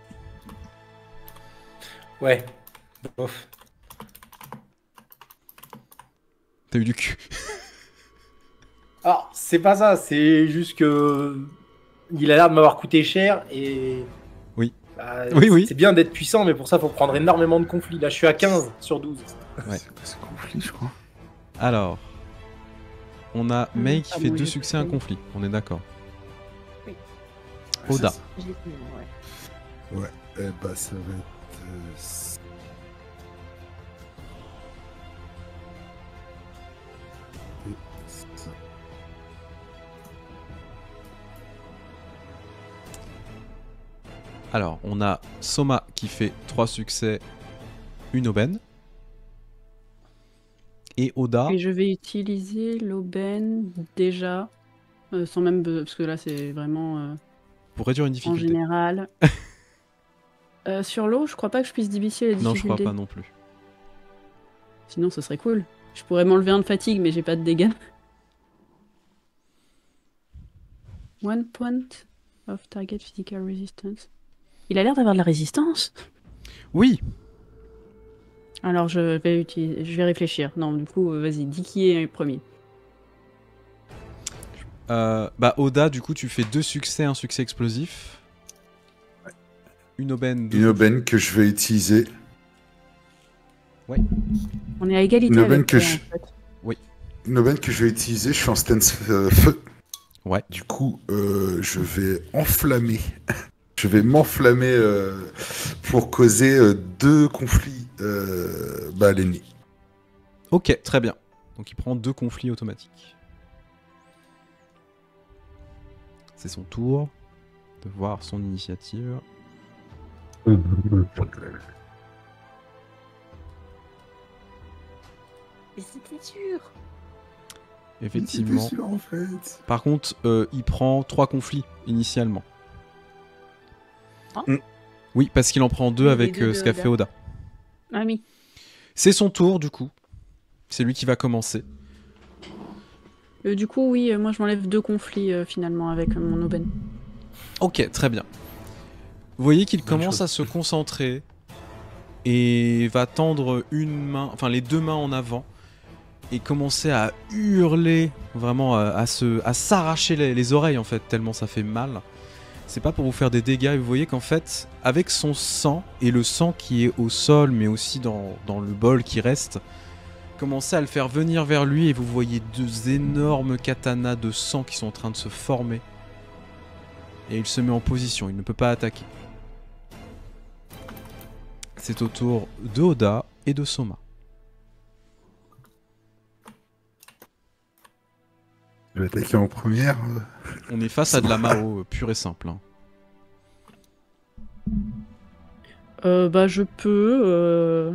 [SPEAKER 4] Ouais. Bof.
[SPEAKER 1] T'as eu du cul.
[SPEAKER 4] Alors, c'est pas ça, c'est juste que. Il a l'air de m'avoir coûté cher et.
[SPEAKER 1] Oui.
[SPEAKER 4] Bah,
[SPEAKER 1] Oui.
[SPEAKER 4] C'est bien d'être puissant, mais pour ça, faut prendre énormément de conflits. Là, je suis à 15 sur 12.
[SPEAKER 1] Ouais.
[SPEAKER 5] C'est quoi ce conflit, je crois?
[SPEAKER 1] Alors, on a Mei qui
[SPEAKER 2] Ah
[SPEAKER 1] fait
[SPEAKER 2] bon,
[SPEAKER 1] 2
[SPEAKER 2] j'ai
[SPEAKER 1] succès, un
[SPEAKER 2] compris.
[SPEAKER 1] conflit. On est d'accord.
[SPEAKER 3] Oui.
[SPEAKER 1] Oda.
[SPEAKER 3] J'ai tenu, ouais.
[SPEAKER 5] Ouais, bah ça va être. Ça.
[SPEAKER 1] Alors, on a Soma qui fait 3 succès, une aubaine. Et Oda,
[SPEAKER 2] Et je vais utiliser l'aubaine déjà, sans même parce que là c'est vraiment
[SPEAKER 1] pour réduire une
[SPEAKER 2] en
[SPEAKER 1] difficulté.
[SPEAKER 2] général. Sur l'eau, je crois pas que je puisse diminuer la
[SPEAKER 1] Non,
[SPEAKER 2] difficulté.
[SPEAKER 1] je crois pas non plus.
[SPEAKER 2] Sinon, ce serait cool. Je pourrais m'enlever un de fatigue, mais j'ai pas de dégâts. 1 point of target physical resistance. Il a l'air d'avoir de la résistance.
[SPEAKER 1] Oui,
[SPEAKER 2] Alors je vais réfléchir. Non, du coup, vas-y, dis qui est premier.
[SPEAKER 1] bah Oda, du coup, tu fais 2 succès, un succès explosif. Une aubaine.
[SPEAKER 5] Une aubaine que je vais utiliser.
[SPEAKER 2] On est à égalité
[SPEAKER 5] Une aubaine
[SPEAKER 2] avec
[SPEAKER 5] que
[SPEAKER 2] toi,
[SPEAKER 5] je-
[SPEAKER 2] en fait.
[SPEAKER 5] Une aubaine que je vais utiliser, je suis en stance feu.
[SPEAKER 1] Ouais.
[SPEAKER 5] Du coup, je vais enflammer. Je vais m'enflammer pour causer 2 conflits à l'ennemi.
[SPEAKER 1] Ok, très bien. Donc il prend 2 conflits automatiques. C'est son tour de voir son initiative.
[SPEAKER 3] Et c'était sûr.
[SPEAKER 1] Effectivement.
[SPEAKER 5] C'était sûr, en fait.
[SPEAKER 1] Par contre, il prend 3 conflits initialement.
[SPEAKER 2] Ah.
[SPEAKER 1] Oui, parce qu'il en prend 2
[SPEAKER 3] Oui,
[SPEAKER 1] avec
[SPEAKER 3] les deux de
[SPEAKER 1] ce qu'a
[SPEAKER 3] Oda.
[SPEAKER 1] fait Oda.
[SPEAKER 2] Ah oui.
[SPEAKER 1] C'est son tour, du coup. C'est lui qui va commencer.
[SPEAKER 2] Du coup, oui, moi je m'enlève 2 conflits finalement avec mon aubaine.
[SPEAKER 1] Ok, très bien. Vous voyez qu'il
[SPEAKER 5] Bonne
[SPEAKER 1] commence
[SPEAKER 5] chose.
[SPEAKER 1] à se concentrer et va tendre une main, enfin les 2 mains en avant et commencer à hurler, vraiment à s'arracher les oreilles en fait, tellement ça fait mal. C'est pas pour vous faire des dégâts, et vous voyez qu'en fait, avec son sang et le sang qui est au sol, mais aussi dans le bol qui reste, commencez à le faire venir vers lui et vous voyez 2 énormes katanas de sang qui sont en train de se former. Et il se met en position, il ne peut pas attaquer. C'est au tour de Oda et de Soma.
[SPEAKER 5] Je vais attaquer en première.
[SPEAKER 1] On est face à de la Mao pure et simple. Hein.
[SPEAKER 2] Bah je peux.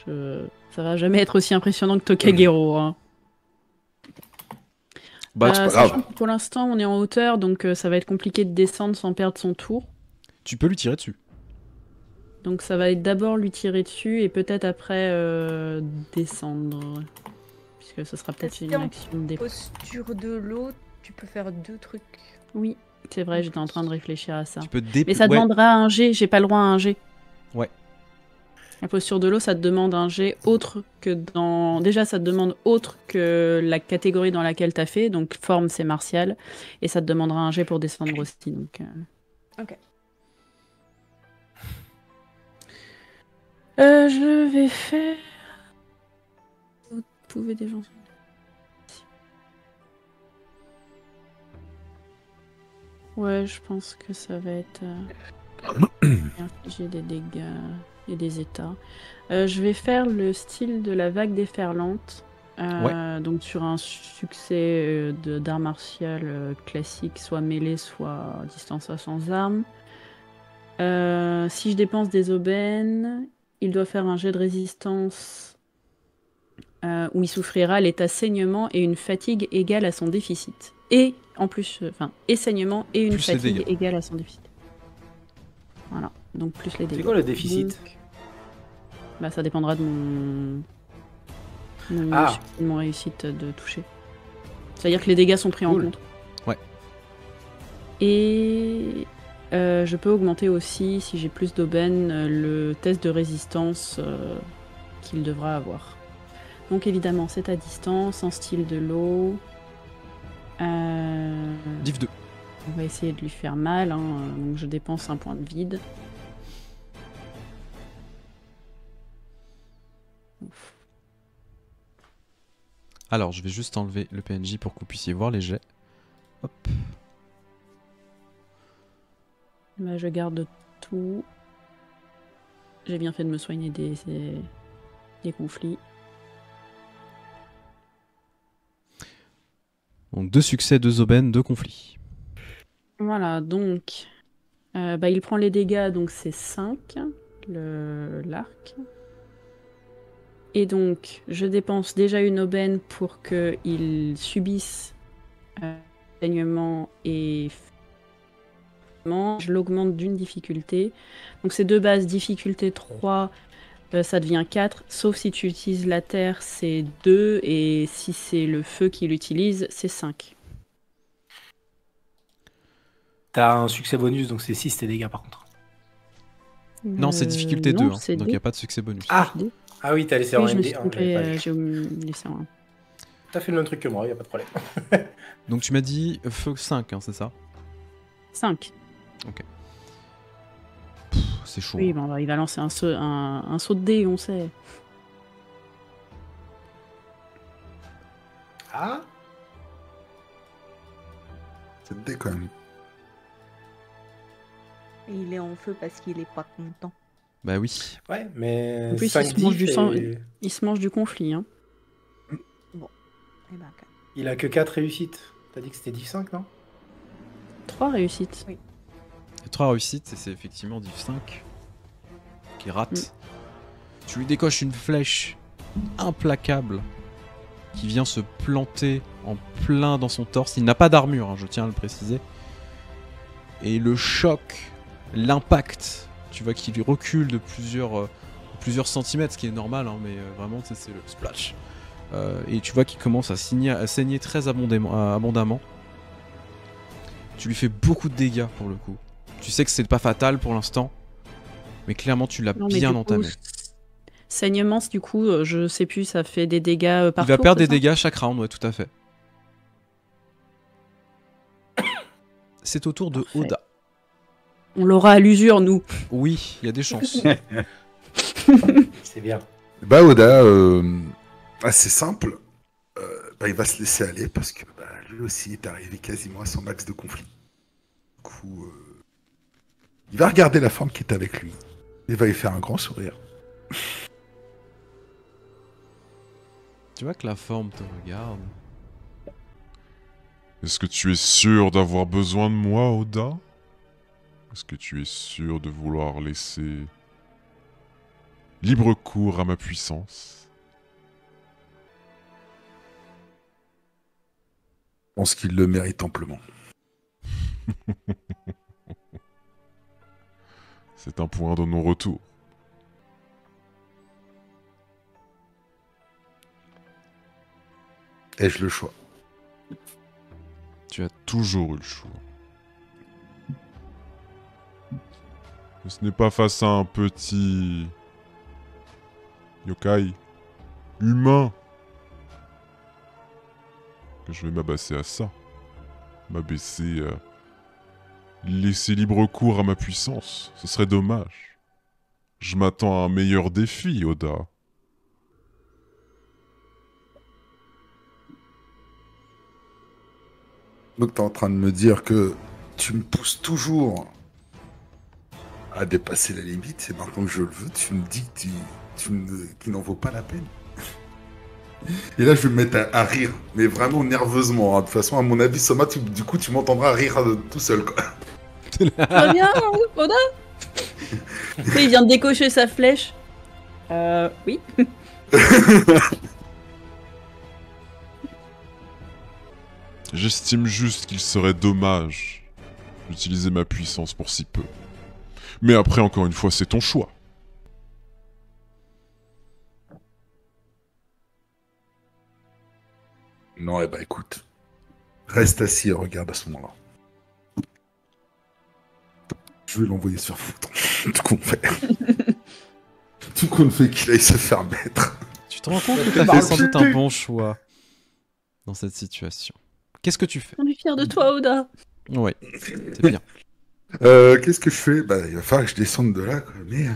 [SPEAKER 2] Ça va jamais être aussi impressionnant que Tokagero. Hein.
[SPEAKER 1] Bah,
[SPEAKER 5] c'est pas
[SPEAKER 2] Sachant
[SPEAKER 5] grave.
[SPEAKER 2] que pour l'instant on est en hauteur, donc ça va être compliqué de descendre sans perdre son tour.
[SPEAKER 1] tu peux lui tirer dessus.
[SPEAKER 2] Donc ça va être d'abord lui tirer dessus et peut-être après descendre. Puisque ce sera peut-être
[SPEAKER 3] Est-ce
[SPEAKER 2] une
[SPEAKER 3] qu'en
[SPEAKER 2] action de
[SPEAKER 3] Posture de l'eau, tu peux faire 2 trucs.
[SPEAKER 2] Oui, c'est vrai, j'étais en train de réfléchir à ça.
[SPEAKER 1] Tu peux
[SPEAKER 2] Mais ça demandera un G, j'ai pas le droit à un G. La posture de l'eau, ça te demande un jet autre que dans... Déjà, ça te demande autre que la catégorie dans laquelle t'as fait. Donc, forme, c'est martial. Et ça te demandera un jet pour descendre aussi. Donc,
[SPEAKER 3] Ok.
[SPEAKER 2] je vais faire... Vous pouvez déjà... Ouais, je pense que ça va être... Infliger des dégâts et des états. Je vais faire le style de la vague déferlante. Donc sur un succès d'art martial classique, soit mêlée, soit distance à sans arme. Si je dépense des aubaines, il doit faire un jet de résistance où il souffrira l'état saignement et une fatigue égale à son déficit. Et en plus, et saignement et une
[SPEAKER 1] Plus les
[SPEAKER 2] fatigue
[SPEAKER 1] dégâts.
[SPEAKER 2] égale à son déficit. Voilà, donc plus les dégâts.
[SPEAKER 4] C'est quoi le déficit?
[SPEAKER 2] Donc, bah, ça dépendra de mon réussite de toucher. C'est-à-dire que les dégâts sont pris en
[SPEAKER 4] Cool.
[SPEAKER 2] compte.
[SPEAKER 1] Ouais.
[SPEAKER 2] Et je peux augmenter aussi, si j'ai plus d'aubaine, le test de résistance qu'il devra avoir. Donc évidemment, c'est à distance, en style de l'eau.
[SPEAKER 1] Div 2.
[SPEAKER 2] On va essayer de lui faire mal, hein. Donc je dépense un point de vide. Ouf.
[SPEAKER 1] Alors, je vais juste enlever le PNJ pour que vous puissiez voir les jets. Hop.
[SPEAKER 2] Bah, je garde tout. J'ai bien fait de me soigner des conflits.
[SPEAKER 1] Donc 2 succès, 2 aubaines, 2 conflits.
[SPEAKER 2] Voilà, donc il prend les dégâts, donc c'est 5, l'arc. Et donc, je dépense déjà une aubaine pour qu'il subisse saignement et je l'augmente d'une difficulté. Donc c'est 2 bases, difficulté 3, ça devient 4, sauf si tu utilises la terre, c'est 2, et si c'est le feu qu'il utilise, c'est 5.
[SPEAKER 4] T'as un succès bonus, donc c'est 6 tes dégâts par contre.
[SPEAKER 1] Non, c'est difficulté 2,
[SPEAKER 2] non,
[SPEAKER 1] hein,
[SPEAKER 2] c'est
[SPEAKER 1] donc il
[SPEAKER 2] D.
[SPEAKER 1] n'y a pas de succès bonus.
[SPEAKER 4] Ah,
[SPEAKER 2] D.
[SPEAKER 4] ah oui, t'as laissé
[SPEAKER 2] Oui,
[SPEAKER 4] en
[SPEAKER 2] je me
[SPEAKER 4] ND1.
[SPEAKER 2] suis trompée, j'ai laissé en 1.
[SPEAKER 4] T'as fait le même truc que moi, y a pas de problème.
[SPEAKER 1] Donc tu m'as dit feu 5, hein, c'est ça?
[SPEAKER 2] 5.
[SPEAKER 1] C'est chaud.
[SPEAKER 2] Oui, il va lancer un saut de dés, on sait.
[SPEAKER 4] Ah,
[SPEAKER 5] C'est dé quand même.
[SPEAKER 3] Et il est en feu parce qu'il est pas content.
[SPEAKER 1] Bah oui.
[SPEAKER 4] ouais, mais
[SPEAKER 2] En plus,
[SPEAKER 4] 5
[SPEAKER 2] il se mange du
[SPEAKER 4] diff
[SPEAKER 2] sang.
[SPEAKER 4] et-
[SPEAKER 2] Il se mange du conflit. Hein.
[SPEAKER 3] Eh ben,
[SPEAKER 4] il a que 4 réussites. T'as dit que c'était diff 5, non?
[SPEAKER 2] 3 réussites.
[SPEAKER 3] Oui.
[SPEAKER 1] 3 réussites, et c'est effectivement div 5 qui rate. Tu lui décoches une flèche implacable qui vient se planter en plein dans son torse. Il n'a pas d'armure, hein, je tiens à le préciser. Et le choc, l'impact, tu vois qu'il recule de plusieurs centimètres, ce qui est normal, hein, mais vraiment c'est le splash. Et tu vois qu'il commence à saigner très abondamment. Tu lui fais beaucoup de dégâts pour le coup. Tu sais que c'est pas fatal pour l'instant, mais clairement tu l'as
[SPEAKER 2] Non, mais
[SPEAKER 1] bien
[SPEAKER 2] du coup,
[SPEAKER 1] entamé.
[SPEAKER 2] Saignement, du coup, je sais plus, ça fait des dégâts par
[SPEAKER 1] Il va
[SPEAKER 2] tour,
[SPEAKER 1] perdre
[SPEAKER 2] c'est
[SPEAKER 1] des
[SPEAKER 2] ça
[SPEAKER 1] dégâts chaque round, ouais, tout à fait. C'est au tour de
[SPEAKER 2] Parfait.
[SPEAKER 1] Oda.
[SPEAKER 2] On l'aura à l'usure, nous.
[SPEAKER 1] Oui, il y a des chances.
[SPEAKER 4] C'est bien.
[SPEAKER 5] Bah Oda, assez simple. Il va se laisser aller parce que lui aussi est arrivé quasiment à son max de conflit. Du coup, il va regarder la forme qui est avec lui. Il va lui faire un grand sourire.
[SPEAKER 1] Tu vois que la forme te regarde.
[SPEAKER 6] Est-ce que tu es sûr d'avoir besoin de moi, Oda? Est-ce que tu es sûr de vouloir laisser libre cours à ma puissance?
[SPEAKER 5] Je pense qu'il le mérite amplement.
[SPEAKER 6] C'est un point de non-retour.
[SPEAKER 5] Ai-je le choix?
[SPEAKER 6] Tu as toujours eu le choix. Mais ce n'est pas face à un petit yokai, humain, que je vais m'abaisser à ça. M'abaisser, laisser libre cours à ma puissance. Ce serait dommage. Je m'attends à un meilleur défi, Oda.
[SPEAKER 5] Donc t'es en train de me dire que tu me pousses toujours à dépasser la limite, et maintenant que je le veux, tu me dis que qu'il n'en vaut pas la peine. Et là, je vais me mettre à rire, mais vraiment nerveusement. Hein. De toute façon, à mon avis, Soma, du coup, tu m'entendras rire tout seul, quoi.
[SPEAKER 2] Très bien, Oda. Il vient de décocher sa flèche. Oui.
[SPEAKER 6] J'estime juste qu'il serait dommage d'utiliser ma puissance pour si peu. Mais après, encore une fois, c'est ton choix.
[SPEAKER 5] Non, eh ben écoute, reste assis et regarde à ce moment-là. Je vais l'envoyer se faire foutre. Tout qu'on fait. Tout qu'on fait qu'il aille se faire mettre.
[SPEAKER 1] Tu te rends compte que t'as fait sans doute un bon choix dans cette situation. Qu'est-ce que tu fais?
[SPEAKER 2] On est fier de toi, Oda.
[SPEAKER 1] Ouais, c'est bien.
[SPEAKER 5] Qu'est-ce que je fais? Bah, il va falloir que je descende de là, quoi. Mais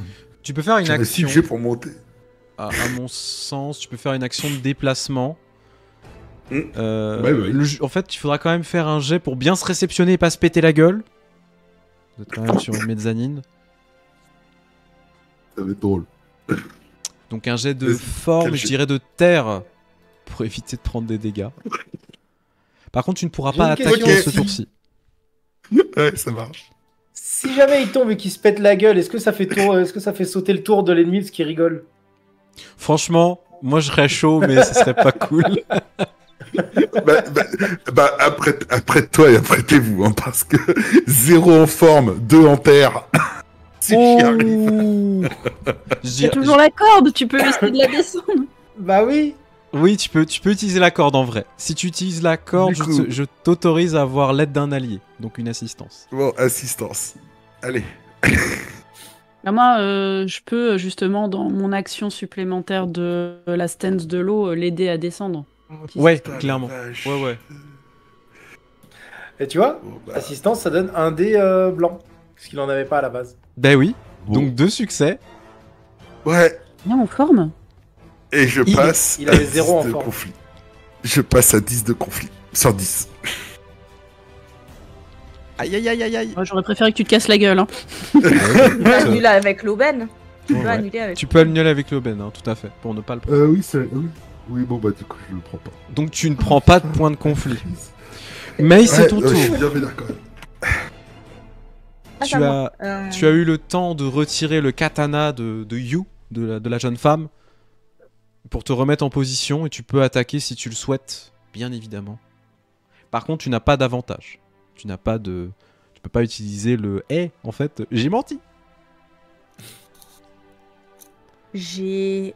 [SPEAKER 1] Tu peux faire une
[SPEAKER 5] j'avais
[SPEAKER 1] action.
[SPEAKER 5] 6 G pour monter.
[SPEAKER 1] À mon sens, tu peux faire une action de déplacement.
[SPEAKER 5] Ouais, ouais.
[SPEAKER 1] En fait, il faudra quand même faire un jet pour bien se réceptionner et pas se péter la gueule. Vous êtes quand même sur une mezzanine.
[SPEAKER 5] Ça va être drôle.
[SPEAKER 1] Donc un jet de
[SPEAKER 5] Quel
[SPEAKER 1] forme, je
[SPEAKER 5] jet
[SPEAKER 1] dirais de terre, pour éviter de prendre des dégâts. Par contre, tu ne pourras
[SPEAKER 4] J'ai
[SPEAKER 1] pas
[SPEAKER 4] une
[SPEAKER 1] attaquer
[SPEAKER 4] question.
[SPEAKER 1] ce tour-ci.
[SPEAKER 5] Ouais, ça marche.
[SPEAKER 4] Si jamais il tombe et qu'il se pète la gueule, est-ce que ça fait sauter le tour de l'ennemi parce qu'il rigole?
[SPEAKER 1] Franchement, moi je serais chaud, mais ce serait pas cool.
[SPEAKER 5] Après toi et apprêtez-vous, hein, parce que 0 en forme, 2 en terre. Si j'y arrive.
[SPEAKER 1] Oh.
[SPEAKER 2] Il y a toujours la corde, tu peux essayer de la descendre.
[SPEAKER 4] Bah oui.
[SPEAKER 1] Oui, tu peux utiliser la corde en vrai. Si tu utilises la corde,
[SPEAKER 5] Du coup-
[SPEAKER 1] je t'autorise à avoir l'aide d'un allié, donc une assistance.
[SPEAKER 5] Bon, assistance. Allez.
[SPEAKER 2] Bah, moi, je peux justement, dans mon action supplémentaire de la stance de l'eau, l'aider à descendre.
[SPEAKER 1] Ouais,
[SPEAKER 5] Putain, la
[SPEAKER 1] clairement.
[SPEAKER 5] vache.
[SPEAKER 1] Ouais.
[SPEAKER 4] Et tu vois,
[SPEAKER 5] Bon, bah,
[SPEAKER 4] assistance, ça donne un dé blanc. Parce qu'il en avait pas à la base.
[SPEAKER 1] Ben oui,
[SPEAKER 5] bon.
[SPEAKER 1] donc 2 succès.
[SPEAKER 5] Ouais,
[SPEAKER 2] Bien en forme.
[SPEAKER 5] et je
[SPEAKER 1] Il-
[SPEAKER 5] passe
[SPEAKER 4] il avait
[SPEAKER 5] à
[SPEAKER 4] 0 en
[SPEAKER 5] 10 de
[SPEAKER 4] forme.
[SPEAKER 5] conflit. Je passe à 10 de conflit. Sur 10.
[SPEAKER 1] Aïe aïe aïe aïe aïe.
[SPEAKER 2] Moi, j'aurais préféré que tu te casses la gueule. Hein.
[SPEAKER 3] Tu peux annuler avec l'aubaine. Tu peux
[SPEAKER 1] Ouais.
[SPEAKER 3] annuler avec.
[SPEAKER 1] Tu peux annuler avec l'aubaine, hein, tout à fait, pour ne pas le prendre.
[SPEAKER 5] Oui, c'est... Oui. Oui, bon, bah du coup, je le prends pas.
[SPEAKER 1] Donc tu ne prends pas de point de conflit. Mais c'est ton
[SPEAKER 5] Je suis
[SPEAKER 1] tour.
[SPEAKER 5] bien vénère quand même.
[SPEAKER 3] Ah,
[SPEAKER 1] Tu
[SPEAKER 3] c'est à moi.
[SPEAKER 1] as eu le temps de retirer le katana de Yu, de la jeune femme, pour te remettre en position et tu peux attaquer si tu le souhaites, bien évidemment. Par contre, tu n'as pas d'avantage. Tu peux pas utiliser le en fait, j'ai menti.
[SPEAKER 3] J'ai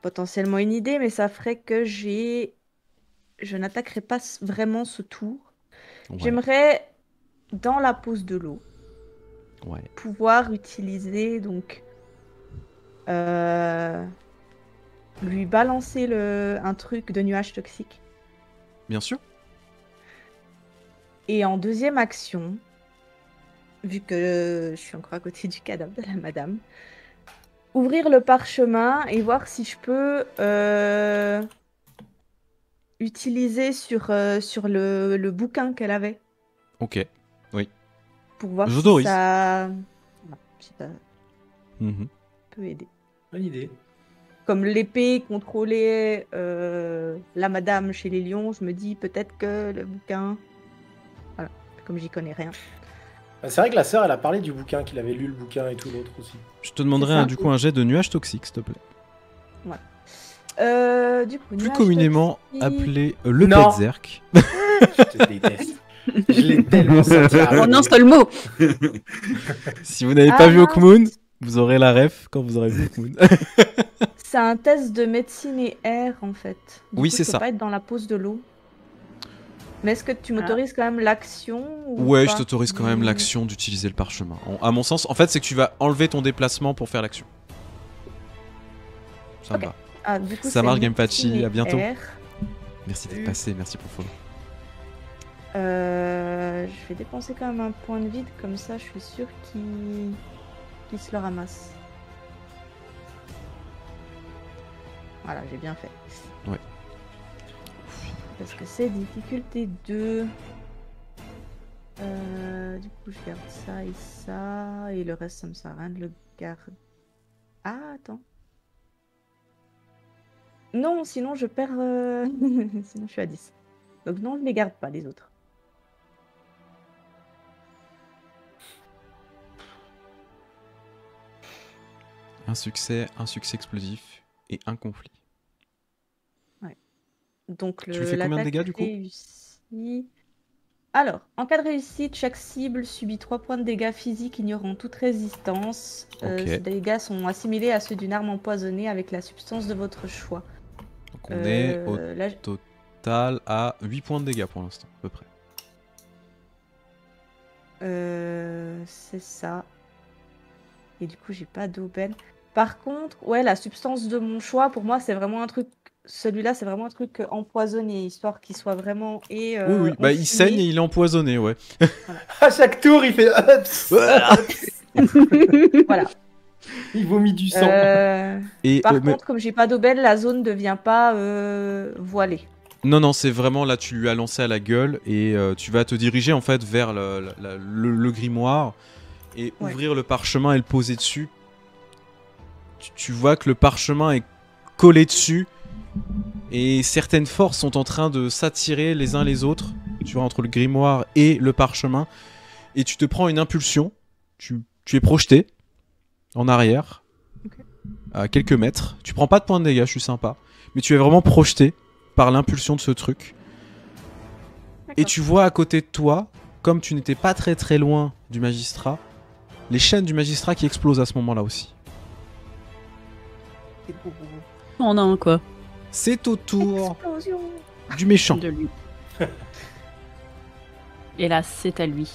[SPEAKER 3] potentiellement une idée, mais ça ferait que je n'attaquerai pas vraiment ce tour.
[SPEAKER 1] Ouais.
[SPEAKER 3] J'aimerais, dans la pose de l'eau,
[SPEAKER 1] Ouais.
[SPEAKER 3] pouvoir utiliser donc lui balancer un truc de nuage toxique.
[SPEAKER 1] Bien sûr.
[SPEAKER 3] Et en deuxième action, vu que je suis encore à côté du cadavre de la madame, ouvrir le parchemin et voir si je peux utiliser sur le bouquin qu'elle avait.
[SPEAKER 1] Ok.
[SPEAKER 3] Pour voir
[SPEAKER 1] J'autorise.
[SPEAKER 3] si ça... non, si ça
[SPEAKER 1] Mhm.
[SPEAKER 3] peut aider.
[SPEAKER 4] Bonne idée.
[SPEAKER 3] Comme l'épée contrôlait la madame chez les lions, je me dis peut-être que le bouquin... Voilà, comme j'y connais rien.
[SPEAKER 4] Bah, c'est vrai que la sœur, elle a parlé du bouquin, qu'il avait lu le bouquin et tout l'autre aussi.
[SPEAKER 1] Je te demanderai
[SPEAKER 3] C'est ça.
[SPEAKER 1] du coup un jet de nuage toxique, s'il te plaît.
[SPEAKER 3] Du coup,
[SPEAKER 1] Plus
[SPEAKER 3] nuage
[SPEAKER 1] communément
[SPEAKER 3] toxique.
[SPEAKER 1] appelé le
[SPEAKER 4] Non.
[SPEAKER 1] Berserk.
[SPEAKER 4] Je te déteste. Je l'ai tellement senti
[SPEAKER 2] En
[SPEAKER 4] arriver.
[SPEAKER 2] un seul mot.
[SPEAKER 1] Si vous n'avez
[SPEAKER 3] Ah
[SPEAKER 1] pas vu
[SPEAKER 3] non.
[SPEAKER 1] Hawkmoon, vous aurez la ref quand vous aurez vu Hawkmoon.
[SPEAKER 3] C'est un test de médecine et air en fait. Du
[SPEAKER 1] Oui,
[SPEAKER 3] coup,
[SPEAKER 1] c'est
[SPEAKER 3] je peux
[SPEAKER 1] ça.
[SPEAKER 3] pas être dans la pose de l'eau. Mais est-ce que tu m'autorises quand même l'action ou
[SPEAKER 1] Ouais,
[SPEAKER 3] pas
[SPEAKER 1] je t'autorise quand même
[SPEAKER 3] Du-
[SPEAKER 1] l'action d'utiliser le parchemin. À mon sens, en fait, c'est que tu vas enlever ton déplacement pour faire l'action. Ça me va.
[SPEAKER 3] Ah, du coup,
[SPEAKER 1] Ça
[SPEAKER 3] c'est
[SPEAKER 1] marche,
[SPEAKER 3] Neptune
[SPEAKER 1] Gamepachi,
[SPEAKER 3] et
[SPEAKER 1] à bientôt.
[SPEAKER 3] R.
[SPEAKER 1] Merci d'être passé, merci pour le follow.
[SPEAKER 3] Je vais dépenser quand même un point de vide, comme ça je suis sûre qu'il se le ramasse. Voilà, j'ai bien fait.
[SPEAKER 1] Ouais.
[SPEAKER 3] Parce que c'est difficulté 2. Du coup, je garde ça et ça. Et le reste, ça me sert à rien de le garder. Ah, attends. Non, sinon je perds. Sinon je suis à 10. Donc non, je les garde pas, les autres.
[SPEAKER 1] Un succès explosif et un conflit.
[SPEAKER 3] Donc
[SPEAKER 1] Tu lui fais combien de dégâts, du coup ?
[SPEAKER 3] réussit. Alors, en cas de réussite, chaque cible subit 3 points de dégâts physiques ignorant toute résistance.
[SPEAKER 1] Ok.
[SPEAKER 3] Ces dégâts sont assimilés à ceux d'une arme empoisonnée avec la substance de votre choix.
[SPEAKER 1] Donc on est au
[SPEAKER 3] Là,
[SPEAKER 1] total à 8 points de dégâts pour l'instant, à peu près.
[SPEAKER 3] c'est ça. Et du coup, j'ai pas d'aubaine. Par contre, ouais, la substance de mon choix, pour moi, c'est vraiment un truc. Celui-là, c'est vraiment un truc empoisonné, histoire qu'il soit vraiment.
[SPEAKER 1] Oui, oui, bah il
[SPEAKER 3] enfumé.
[SPEAKER 1] saigne et il est empoisonné, ouais.
[SPEAKER 4] À chaque tour, il fait.
[SPEAKER 3] Voilà.
[SPEAKER 4] Il vomit du sang.
[SPEAKER 1] Et,
[SPEAKER 3] Par
[SPEAKER 1] mais-
[SPEAKER 3] contre, comme j'ai pas d'aubaine, la zone ne devient pas voilée.
[SPEAKER 1] Non, c'est vraiment là, tu lui as lancé à la gueule et tu vas te diriger en fait vers le grimoire et
[SPEAKER 3] Ouais.
[SPEAKER 1] ouvrir le parchemin et le poser dessus. Tu vois que le parchemin est collé dessus et certaines forces sont en train de s'attirer les uns les autres, tu vois, entre le grimoire et le parchemin. Et tu te prends une impulsion, tu es projeté en arrière, à quelques mètres. Tu prends pas de points de dégâts, je suis sympa, mais tu es vraiment projeté par l'impulsion de ce truc. Et tu vois à côté de toi, comme tu n'étais pas très très loin du magistrat, les chaînes du magistrat qui explosent à ce moment-là aussi.
[SPEAKER 2] On a un quoi
[SPEAKER 1] C'est au tour
[SPEAKER 3] Explosion.
[SPEAKER 1] du méchant.
[SPEAKER 2] de lui. Et là, c'est à lui.